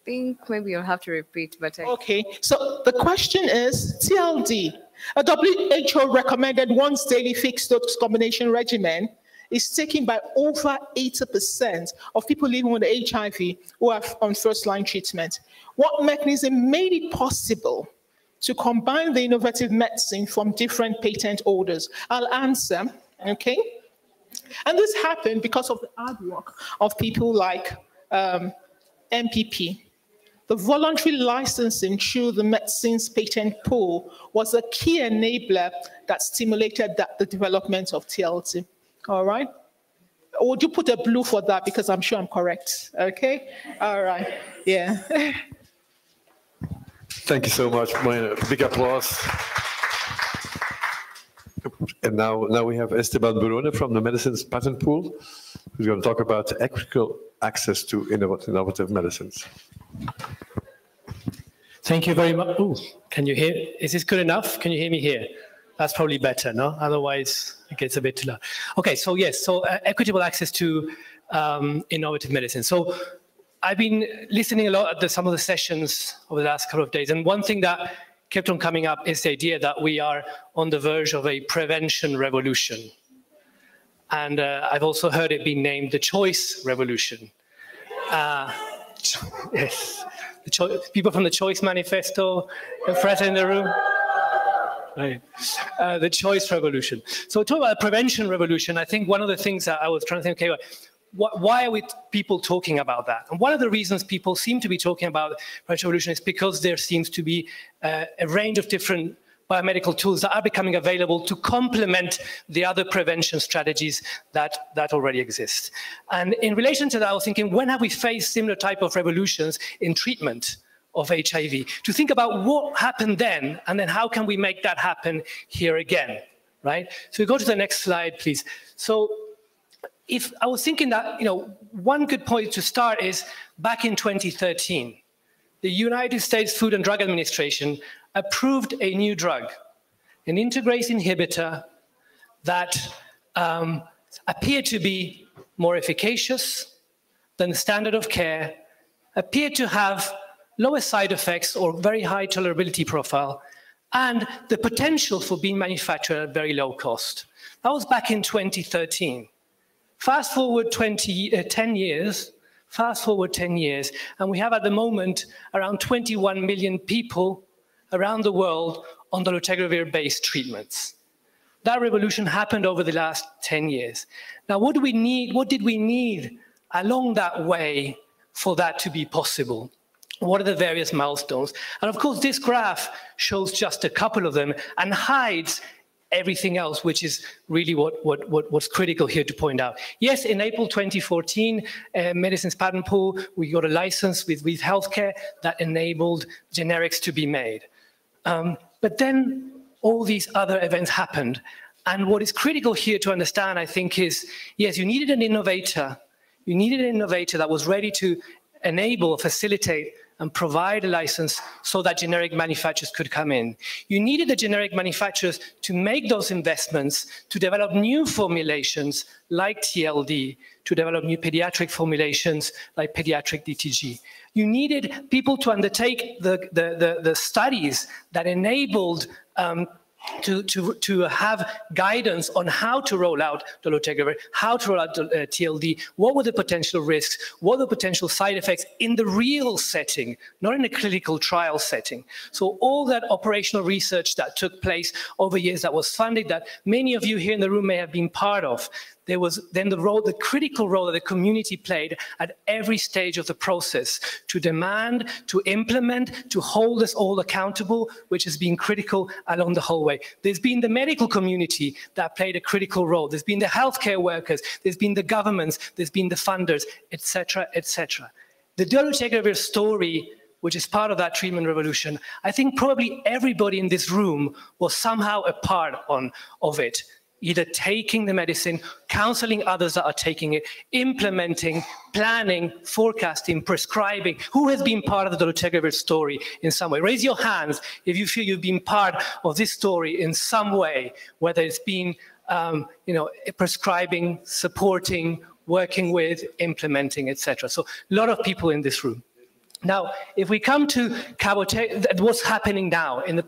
think maybe you'll have to repeat, but Okay, so the question is TLD. A WHO recommended once daily fixed dose combination regimen is taken by over 80% of people living with HIV who are on first-line treatment. What mechanism made it possible to combine the innovative medicine from different patent holders? I'll answer, okay? And this happened because of the hard work of people like MPP. The voluntary licensing through the medicines patent pool was a key enabler that stimulated the development of TLD. All right? Would you put a blue for that? Because I'm sure I'm correct. Okay? All right. Yeah. Thank you so much, Moina. Big applause. And now we have Esteban Burone from the Medicines Patent Pool, who's going to talk about equitable access to innovative medicines. Thank you very much. Ooh, can you hear? Is this good enough? Can you hear me here? That's probably better, no? Otherwise, it gets a bit too loud. Okay, so yes, so equitable access to innovative medicine. So I've been listening a lot at some of the sessions over the last couple of days, and one thing that kept on coming up is the idea that we are on the verge of a prevention revolution. And I've also heard it being named the choice revolution. Yes, people from the Choice Manifesto are present in the room. Right. The choice revolution. So talking about the prevention revolution, I think one of the things that I was trying to think, okay, why are people talking about that? And one of the reasons people seem to be talking about prevention revolution is because there seems to be a range of different biomedical tools that are becoming available to complement the other prevention strategies that already exist. And in relation to that, I was thinking, when have we faced similar type of revolutions in treatment of HIV? To think about what happened then, and then how can we make that happen here again, right? So we go to the next slide, please. So if I was thinking that, one good point to start is back in 2013, the United States Food and Drug Administration approved a new drug, an integrase inhibitor that appeared to be more efficacious than the standard of care, appeared to have lower side effects or very high tolerability profile, and the potential for being manufactured at very low cost. That was back in 2013. Fast forward 10 years, and we have at the moment around 21 million people around the world on dolutegravir-based treatments. That revolution happened over the last 10 years. Now, what did we need along that way for that to be possible? What are the various milestones? And of course, this graph shows just a couple of them and hides everything else, which is really what's critical here to point out. Yes, in April 2014, Medicines Patent Pool, we got a license with healthcare that enabled generics to be made. But then all these other events happened. And what is critical here to understand, I think, is, yes, you needed an innovator. You needed an innovator that was ready to enable, facilitate, and provide a license so that generic manufacturers could come in. You needed the generic manufacturers to make those investments, to develop new formulations like TLD, to develop new pediatric formulations like pediatric DTG. You needed people to undertake the studies that enabled to have guidance on how to roll out dolutegravir, how to roll out TLD, what were the potential risks, what were the potential side effects in the real setting, not in a clinical trial setting. So all that operational research that took place over years that was funded, that many of you here in the room may have been part of, there was then the critical role that the community played at every stage of the process to demand, to implement, to hold us all accountable, which has been critical along the whole way. There's been the medical community that played a critical role. There's been the healthcare workers. There's been the governments. There's been the funders, etc., etc. The dolutegravir story, which is part of that treatment revolution, I think probably everybody in this room was somehow a part of it. Either taking the medicine, counseling others that are taking it, implementing, planning, forecasting, prescribing. Who has been part of the dolutegravir story in some way? Raise your hands if you feel you've been part of this story in some way, whether it's been prescribing, supporting, working with, implementing, etc. So a lot of people in this room. Now, if we come to what's happening now in the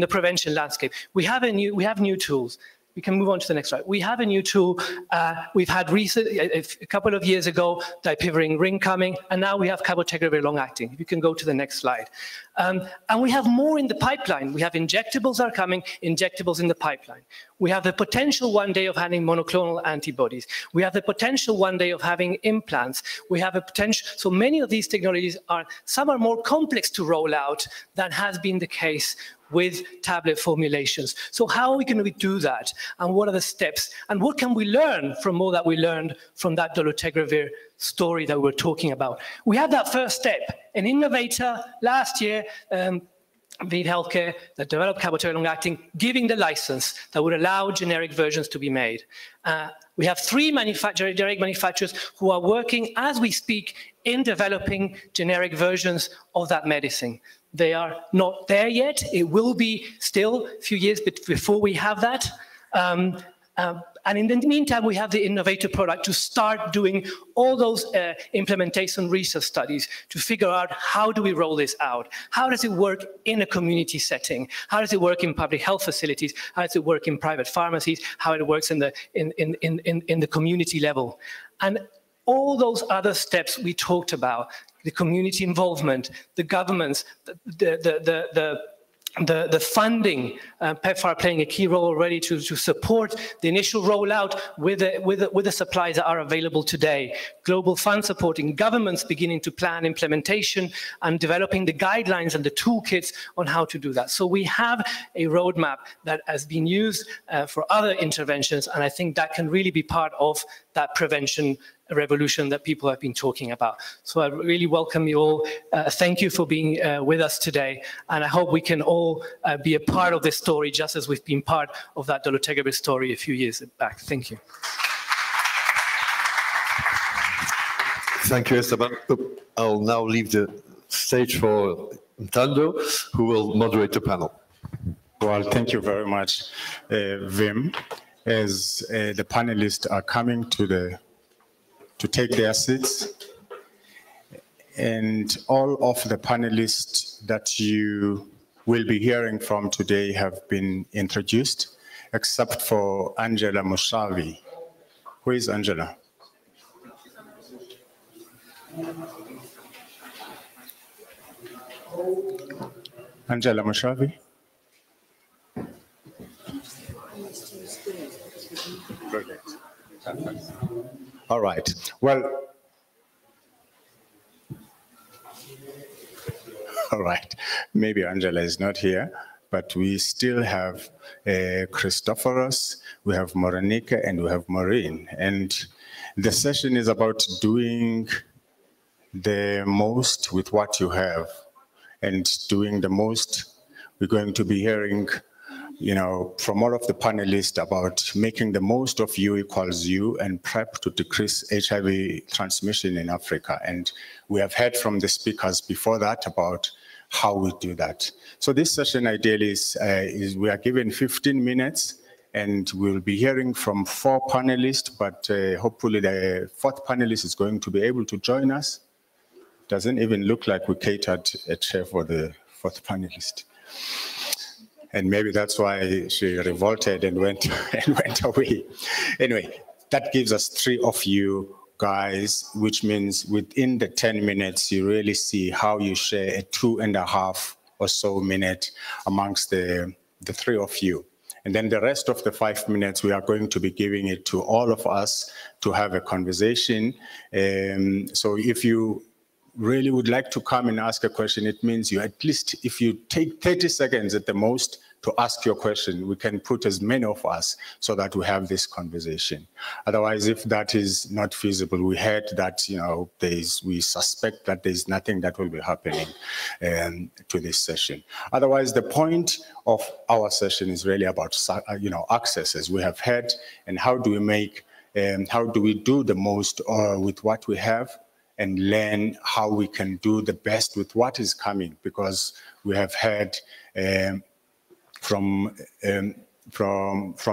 prevention landscape, we have new tools. We can move on to the next slide. We have a new tool. We've had a couple of years ago, dipivirine ring coming, and now we have cabotegravir long-acting. You can go to the next slide. And we have more in the pipeline. We have injectables that are coming, injectables in the pipeline. We have the potential one day of having monoclonal antibodies. We have the potential one day of having implants. We have a potential, so many of these technologies some are more complex to roll out than has been the case with tablet formulations. So how are we going to do that? And what are the steps? And what can we learn from all that we learned from that dolutegravir story that we're talking about? We had that first step. An innovator last year, ViiV Healthcare, that developed cabotegravir long-acting, giving the license that would allow generic versions to be made. We have 3 generic manufacturers who are working, as we speak, in developing generic versions of that medicine. They are not there yet. It will be still a few years before we have that. And in the meantime, we have the innovator product to start doing all those implementation research studies to figure out how do we roll this out? How does it work in a community setting? How does it work in public health facilities? How does it work in private pharmacies? How it works in the community level? And all those other steps we talked about, the community involvement, the governments, the funding, PEPFAR playing a key role already to support the initial rollout with the supplies that are available today. Global fund supporting, governments beginning to plan implementation and developing the guidelines and the toolkits on how to do that. So we have a roadmap that has been used for other interventions, and I think that can really be part of that prevention revolution that people have been talking about. So I really welcome you all. Thank you for being with us today. And I hope we can all be a part of this story, just as we've been part of that dolutegravir story a few years back. Thank you. Thank you, Esteban. I'll now leave the stage for Ntando, who will moderate the panel. Well, thank you very much, Vim. As the panelists are coming to take their seats, and all of the panelists that you will be hearing from today have been introduced, except for Angela Mushavi. Who is Angela? Angela Mushavi? Brilliant. All right. Well, all right. Maybe Angela is not here, but we still have Christophorus, we have Morenica, and we have Maureen. And the session is about doing the most with what you have. And doing the most, we're going to be hearing from all of the panelists about making the most of U equals U and PrEP to decrease HIV transmission in Africa. And we have heard from the speakers before that about how we do that. So this session ideally is we are given 15 minutes and we'll be hearing from 4 panelists, but hopefully the 4th panelist is going to be able to join us. Doesn't even look like we catered a chair for the 4th panelist. And maybe that's why she revolted and went away. Anyway, that gives us 3 of you guys, which means within the 10 minutes, you really see how you share a 2.5 or so minute amongst the 3 of you. And then the rest of the 5 minutes, we are going to be giving it to all of us to have a conversation. So if you really would like to come and ask a question, it means you at least, if you take 30 seconds at the most to ask your question, we can put as many of us so that we have this conversation. Otherwise, if that is not feasible, we heard that, we suspect that there's nothing that will be happening to this session. Otherwise, the point of our session is really about, access, as we have heard, and how do we do the most with what we have, and learn how we can do the best with what is coming, because we have heard from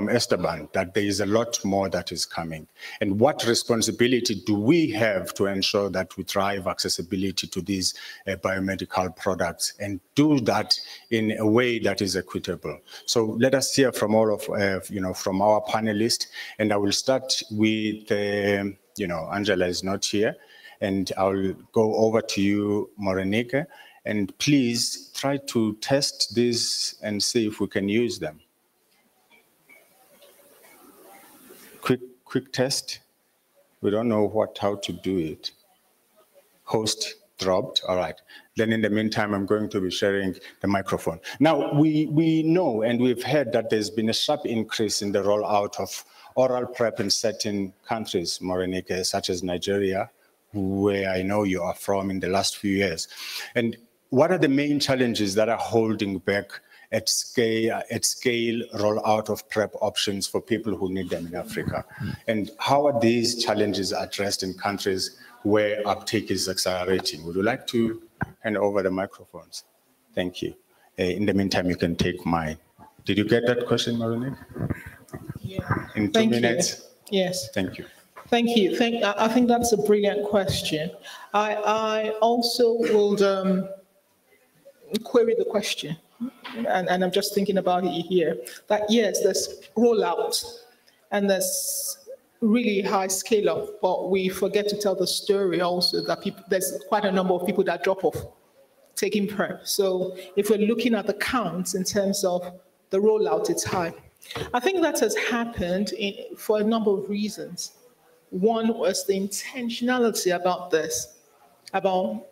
Esteban that there is a lot more that is coming. And what responsibility do we have to ensure that we drive accessibility to these biomedical products and do that in a way that is equitable? So let us hear from all of, from our panelists. And I will start with, Angela is not here. And I'll go over to you, Morenica, and please try to test this and see if we can use them. Quick test. We don't know how to do it. Host dropped. All right. Then in the meantime, I'm going to be sharing the microphone. Now, we know and we've heard that there's been a sharp increase in the rollout of oral PrEP in certain countries, Morenica, such as Nigeria, where I know you are from, in the last few years. And what are the main challenges that are holding back at scale rollout of PrEP options for people who need them in Africa? And how are these challenges addressed in countries where uptake is accelerating? Would you like to hand over the microphones? Thank you. In the meantime, you can take mine. Did you get that question, Maronique? Yeah. In 2 minutes? Yes. Thank you. Thank you. I think that's a brilliant question. I also would query the question, and I'm just thinking about it here, that yes, there's rollout and there's really high scale up, but we forget to tell the story also that there's quite a number of people that drop off taking PrEP. So if we're looking at the counts in terms of the rollout, it's high. I think that has happened for a number of reasons. One was the intentionality about this, about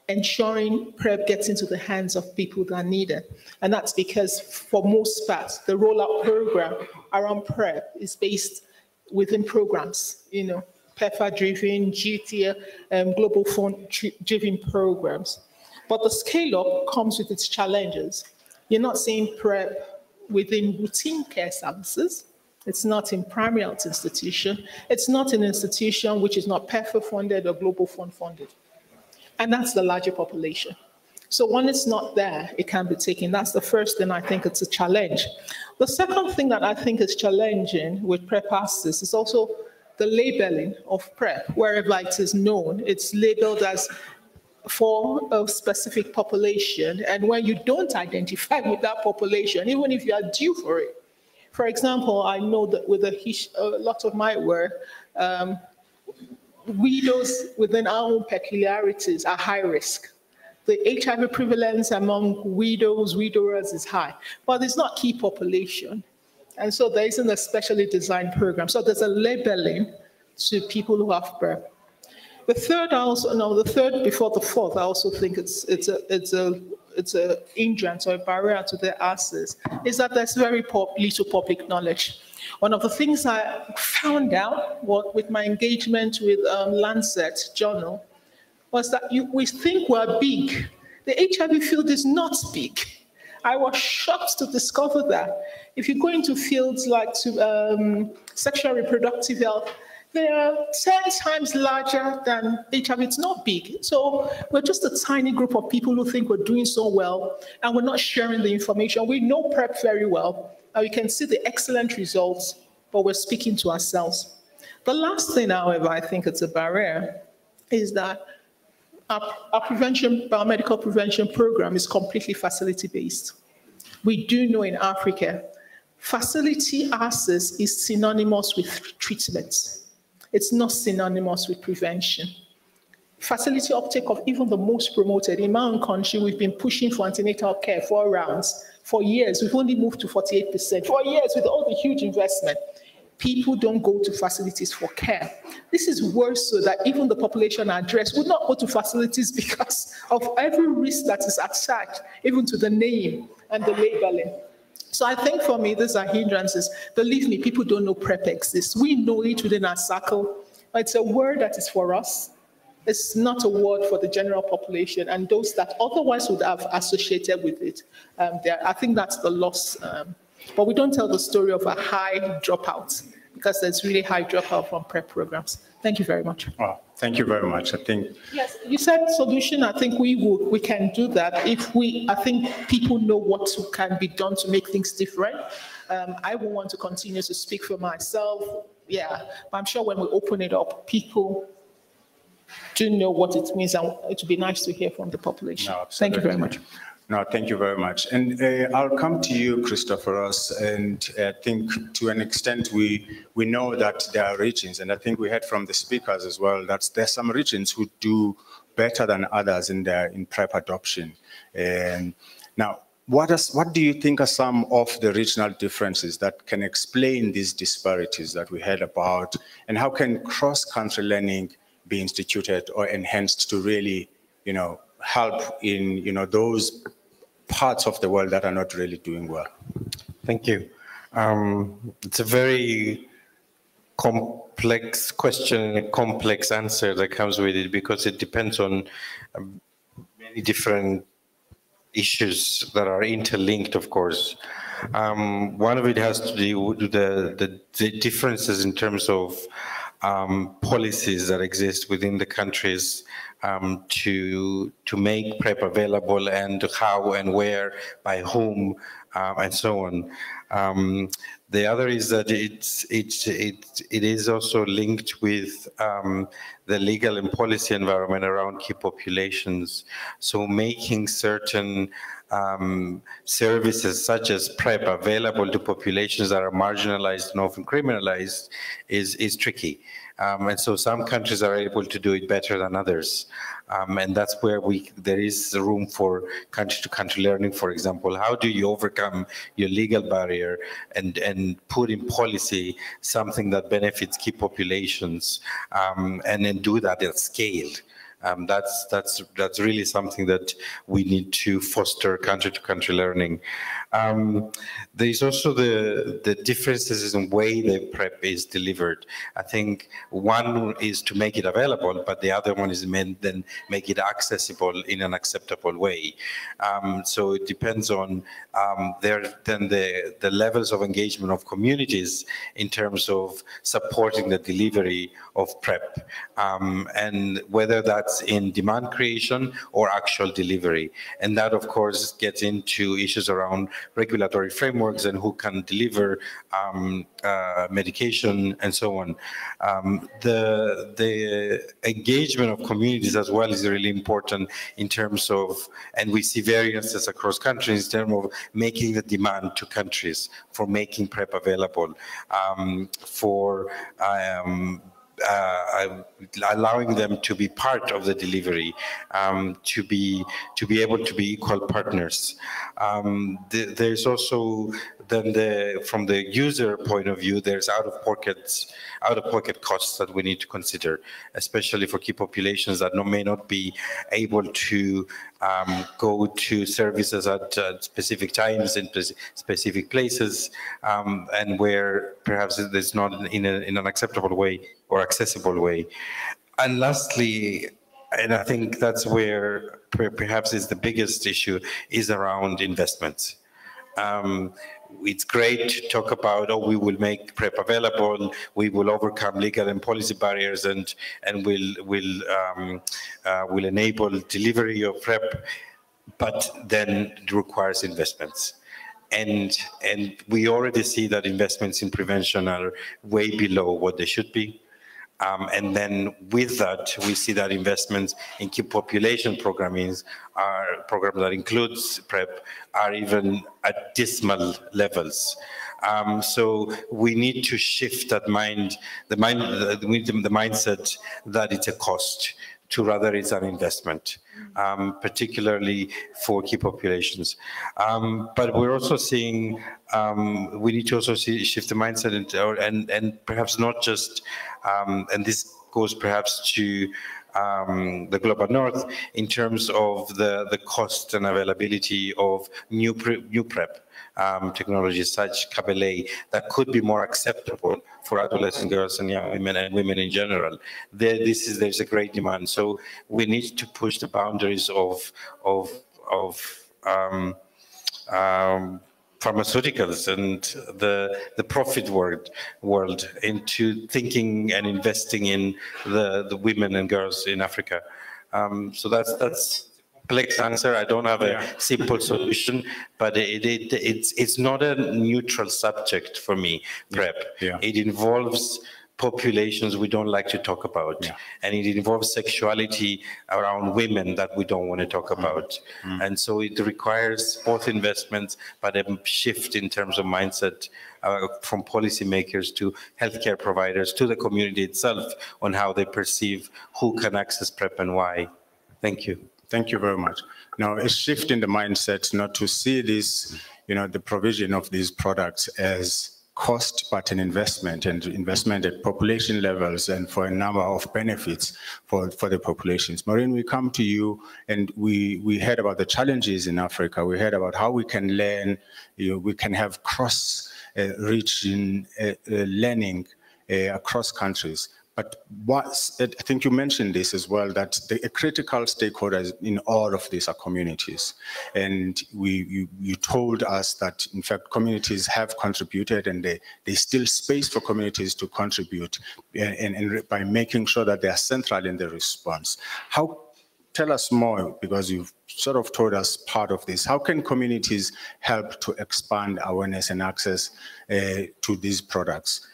ensuring PrEP gets into the hands of people that need it. And that's because for most parts, the rollout program around PrEP is based within programs, PEPFAR-driven, GTL, Global Fund-driven programs. But the scale-up comes with its challenges. You're not seeing PrEP within routine care services. It's not in primary health institution. It's not an institution which is not PEPFAR funded or Global Fund funded. And that's the larger population. So when it's not there, it can be taken. That's the first thing I think it's a challenge. The second thing that I think is challenging with PrEP access is also the labeling of PrEP. Wherever it is known, it's labeled as for a specific population. And when you don't identify with that population, even if you are due for it. For example, I know that with a lot of my work, widows within our own peculiarities are high risk. The HIV prevalence among widowers is high, but it's not key population. And so there isn't a specially designed program. So there's a labeling to people who have PrEP. The third before the fourth, I also think it's a hindrance or a barrier to their access, is that there's very little public knowledge. One of the things I found out with my engagement with Lancet Journal was that we think we're big. The HIV field is not big. I was shocked to discover that. If you go into fields like sexual reproductive health, they are 10 times larger than HIV. It's not big. So we're just a tiny group of people who think we're doing so well, and we're not sharing the information. We know PrEP very well, and we can see the excellent results, but we're speaking to ourselves. The last thing, however, I think it's a barrier, is that our biomedical prevention program is completely facility-based. We do know in Africa, facility access is synonymous with treatment. It's not synonymous with prevention. Facility uptake of even the most promoted. In my own country, we've been pushing for antenatal care 4 rounds. For years, we've only moved to 48%. For years, with all the huge investment, people don't go to facilities for care. This is worse, so that even the population addressed would not go to facilities because of every risk that is attached, even to the name and the labeling. So I think for me, these are hindrances. Believe me, people don't know PrEP exists. We know it within our circle, but it's a word that is for us. It's not a word for the general population and those that otherwise would have associated with it. I think that's the loss. But we don't tell the story of a high dropout, because there's really high dropout from PrEP programs. Thank you very much. Oh, thank you very much. I think. Yes, you said solution. I think we can do that if I think people know what can be done to make things different. I won't want to continue to speak for myself. Yeah, but I'm sure when we open it up, people do know what it means, and it would be nice to hear from the population. No, thank you very much. No, thank you very much. And I'll come to you, Christopheros, and I think to an extent we know that there are regions, and I think we heard from the speakers as well, that there's some regions who do better than others in PrEP adoption. Now, what do you think are some of the regional differences that can explain these disparities that we heard about, and how can cross-country learning be instituted or enhanced to really, help in, those parts of the world that are not really doing well? Thank you. It's a very complex question and a complex answer that comes with it, because it depends on many different issues that are interlinked, of course. One of it has to do with the differences in terms of policies that exist within the countries to make PrEP available, and how and where, by whom, and so on. The other is that it is also linked with the legal and policy environment around key populations. So making certain services such as PrEP available to populations that are marginalized and often criminalized is tricky. And so some countries are able to do it better than others. And that's where there is room for country-to-country learning, for example. How do you overcome your legal barrier and put in policy something that benefits key populations, and then do that at scale? That's really something that we need to foster country-to-country learning. There is also the differences in the way the PrEP is delivered. I think one is to make it available, but the other one is then make it accessible in an acceptable way. So it depends on the levels of engagement of communities in terms of supporting the delivery of PrEP, and whether that's in demand creation or actual delivery. And that, of course, gets into issues around regulatory frameworks and who can deliver medication and so on. The engagement of communities as well is really important in terms of, and we see variances across countries in terms of making the demand to countries for making PrEP available, for allowing them to be part of the delivery, to be able to be equal partners. There's also then from the user point of view, there's out-of-pocket costs that we need to consider, especially for key populations that may not be able to go to services at specific times in specific places, and where perhaps it's not in an acceptable way or accessible way. And lastly, and I think that's where perhaps is the biggest issue, is around investments. It's great to talk about, we will make PrEP available, we will overcome legal and policy barriers, and will enable delivery of PrEP, but then it requires investments. And we already see that investments in prevention are way below what they should be. And then with that, we see that investments in key population programs that includes PrEP are even at dismal levels. So we need to shift that the mindset that it's a cost to rather it's an investment, particularly for key populations. But we're also seeing, we need to also shift the mindset and perhaps not just, and this goes perhaps to the global north in terms of the cost and availability of new PrEP technologies such Kabele that could be more acceptable for adolescent girls and young women and women in general. There's a great demand. So we need to push the boundaries of pharmaceuticals and the profit world into thinking and investing in the women and girls in Africa. So that's complex answer. I don't have a simple solution, but it's not a neutral subject for me, PrEP. It involves populations we don't like to talk about, and it involves sexuality around women that we don't want to talk about. And so it requires both investments, but a shift in terms of mindset from policymakers to healthcare providers to the community itself on how they perceive who can access PrEP and why. Thank you. Thank you very much. Now, a shift in the mindset, not to see this, the provision of these products as cost, but an investment, and investment at population levels and for a number of benefits for the populations. Maureen, we come to you, and we heard about the challenges in Africa. We heard about how we can learn, we can have cross-region learning across countries. But I think you mentioned this as well, that a critical stakeholder in all of these are communities. And you told us that, in fact, communities have contributed, and there's still space for communities to contribute and by making sure that they are central in the response. Tell us more, because you've sort of told us part of this. How can communities help to expand awareness and access to these products,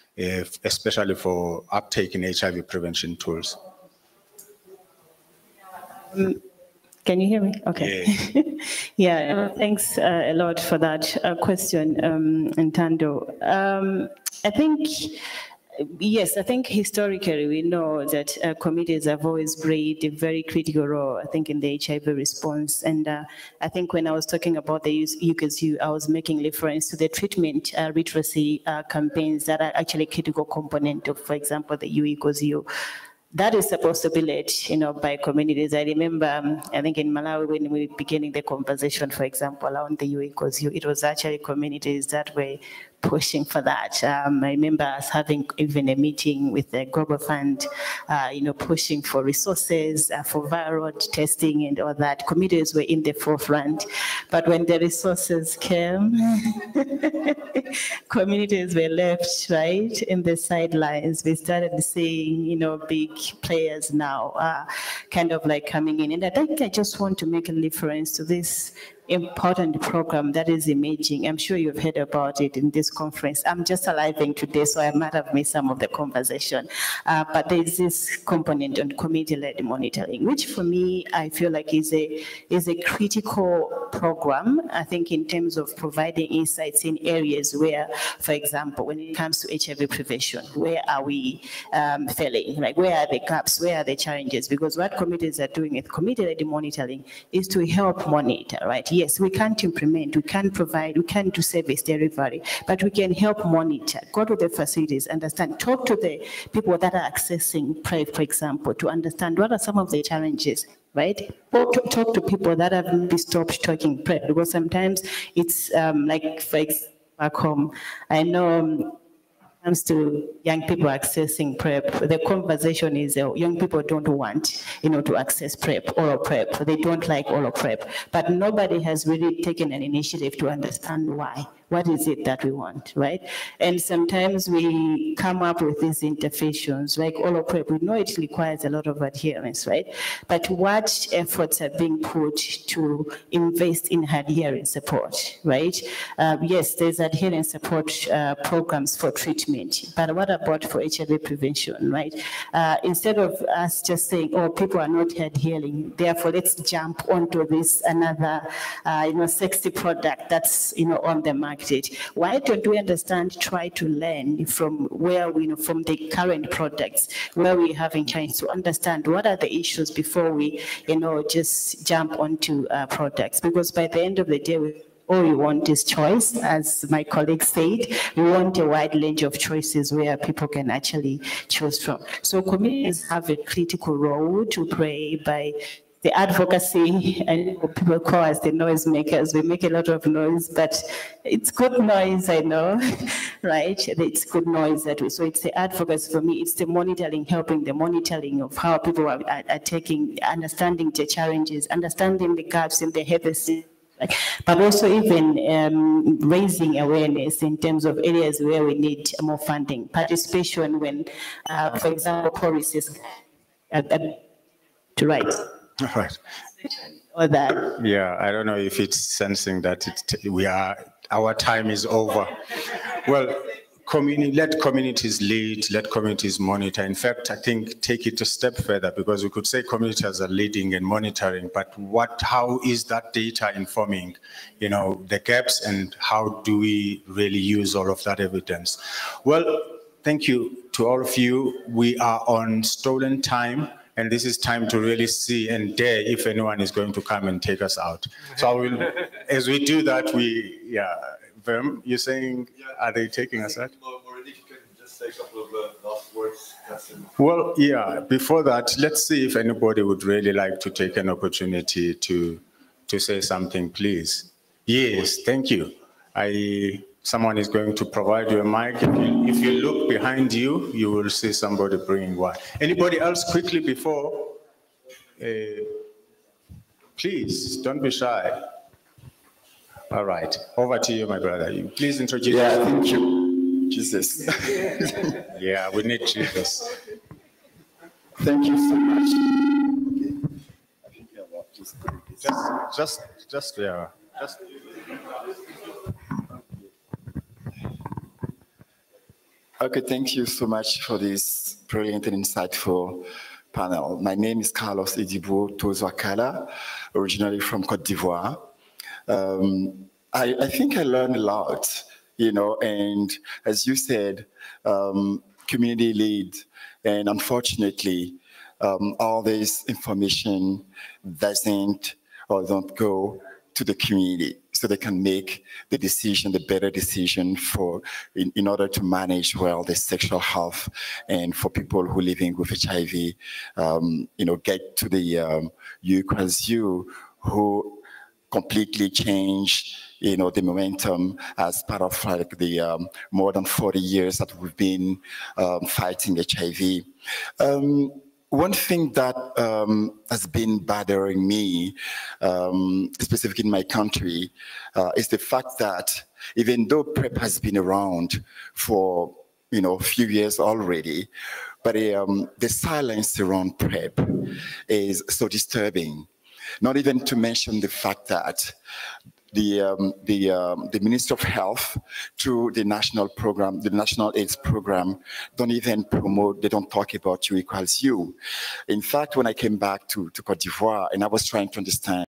especially for uptake in HIV prevention tools? Can you hear me? Okay. Yeah, thanks a lot for that question, Ntando. I think, yes, I think historically we know that communities have always played a very critical role, I think, in the HIV response. And I think when I was talking about the ICASA, I was making reference to the treatment literacy campaigns that are actually a critical component of, for example, the ICASA. That is supposed to be led, by communities. I remember, I think in Malawi, when we were beginning the conversation, for example, around the ICASA, it was actually communities that were pushing for that. I remember us having even a meeting with the Global Fund, pushing for resources for viral testing and all that. Communities were in the forefront, but when the resources came, communities were left, right, in the sidelines. We started seeing, big players now kind of like coming in. And I think I just want to make a reference to this important program that is emerging. I'm sure you've heard about it in this conference. I'm just arriving today, so I might have missed some of the conversation. But there's this component on community-led monitoring, which for me, I feel like is a critical program, I think, in terms of providing insights in areas where, for example, when it comes to HIV prevention, where are we failing? Like, where are the gaps? Where are the challenges? Because what committees are doing with committee-led monitoring is to help monitor, right? Yes, we can't implement, we can't provide, we can't do service delivery, but we can help monitor, go to the facilities, understand, talk to the people that are accessing PrEP, for example, to understand what are some of the challenges, right? Or talk to people that have maybe stopped taking PrEP, because sometimes it's like, for example, back home, I know comes to young people accessing PrEP, the conversation is young people don't want, to access PrEP, oral PrEP. They don't like oral PrEP, but nobody has really taken an initiative to understand why. What is it that we want, right? And sometimes we come up with these interventions, like oral PrEP. We know it requires a lot of adherence, right? But what efforts are being put to invest in adherence support, right? Yes, there's adherence support programs for treatment, but what about for HIV prevention, right? Instead of us just saying, oh, people are not adhering, therefore let's jump onto this another, sexy product that's, on the market. Why don't we understand, try to learn from where we, from the current products, where we're having chance to understand what are the issues before we, just jump onto products. Because by the end of the day, all we want is choice, as my colleague said. We want a wide range of choices where people can actually choose from. So communities have a critical role to play by the advocacy, and people call us the noise makers. We make a lot of noise, but it's good noise, I know, right? It's good noise that way. So it's the advocacy for me. It's the monitoring, helping the monitoring of how people are taking, understanding the challenges, understanding the gaps in the health, but also even raising awareness in terms of areas where we need more funding, participation when, for example, policies to write. All right. Or that. Yeah, I don't know if it's sensing that our time is over. Well, let communities lead, let communities monitor. In fact, I think take it a step further, because we could say communities are leading and monitoring, but how is that data informing, the gaps, and how do we really use all of that evidence? Well, thank you to all of you. We are on stolen time, and this is time to really see and dare if anyone is going to come and take us out. So I will, as we do that, Verm, you're saying, are they taking us out? Already, you can just say a couple of last words. Well, yeah, before that, let's see if anybody would really like to take an opportunity to say something, please. Yes, thank you. Someone is going to provide you a mic. If you look behind you, you will see somebody bringing one. Anybody else quickly before? Please, don't be shy. All right, over to you, my brother. You please introduce yourself. Yeah, thank you. Jesus. Yeah, we need Jesus. Thank you so much. Yeah. Okay, thank you so much for this brilliant and insightful panel. My name is Carlos Edibo Tozwakala, originally from Côte d'Ivoire. I think I learned a lot, and as you said, community lead, and unfortunately, all this information don't go to the community so they can make the decision, the better decision in order to manage well the sexual health, and for people who are living with HIV, get to the U who completely change, the momentum as part of the more than 40 years that we've been fighting HIV. One thing that has been bothering me, specifically in my country, is the fact that even though PrEP has been around for a few years already, but the silence around PrEP is so disturbing. Not even to mention the fact that the Minister of Health, through the national program, the National AIDS program, don't even promote, they don't talk about U equals U. In fact, when I came back to Côte d'Ivoire and I was trying to understand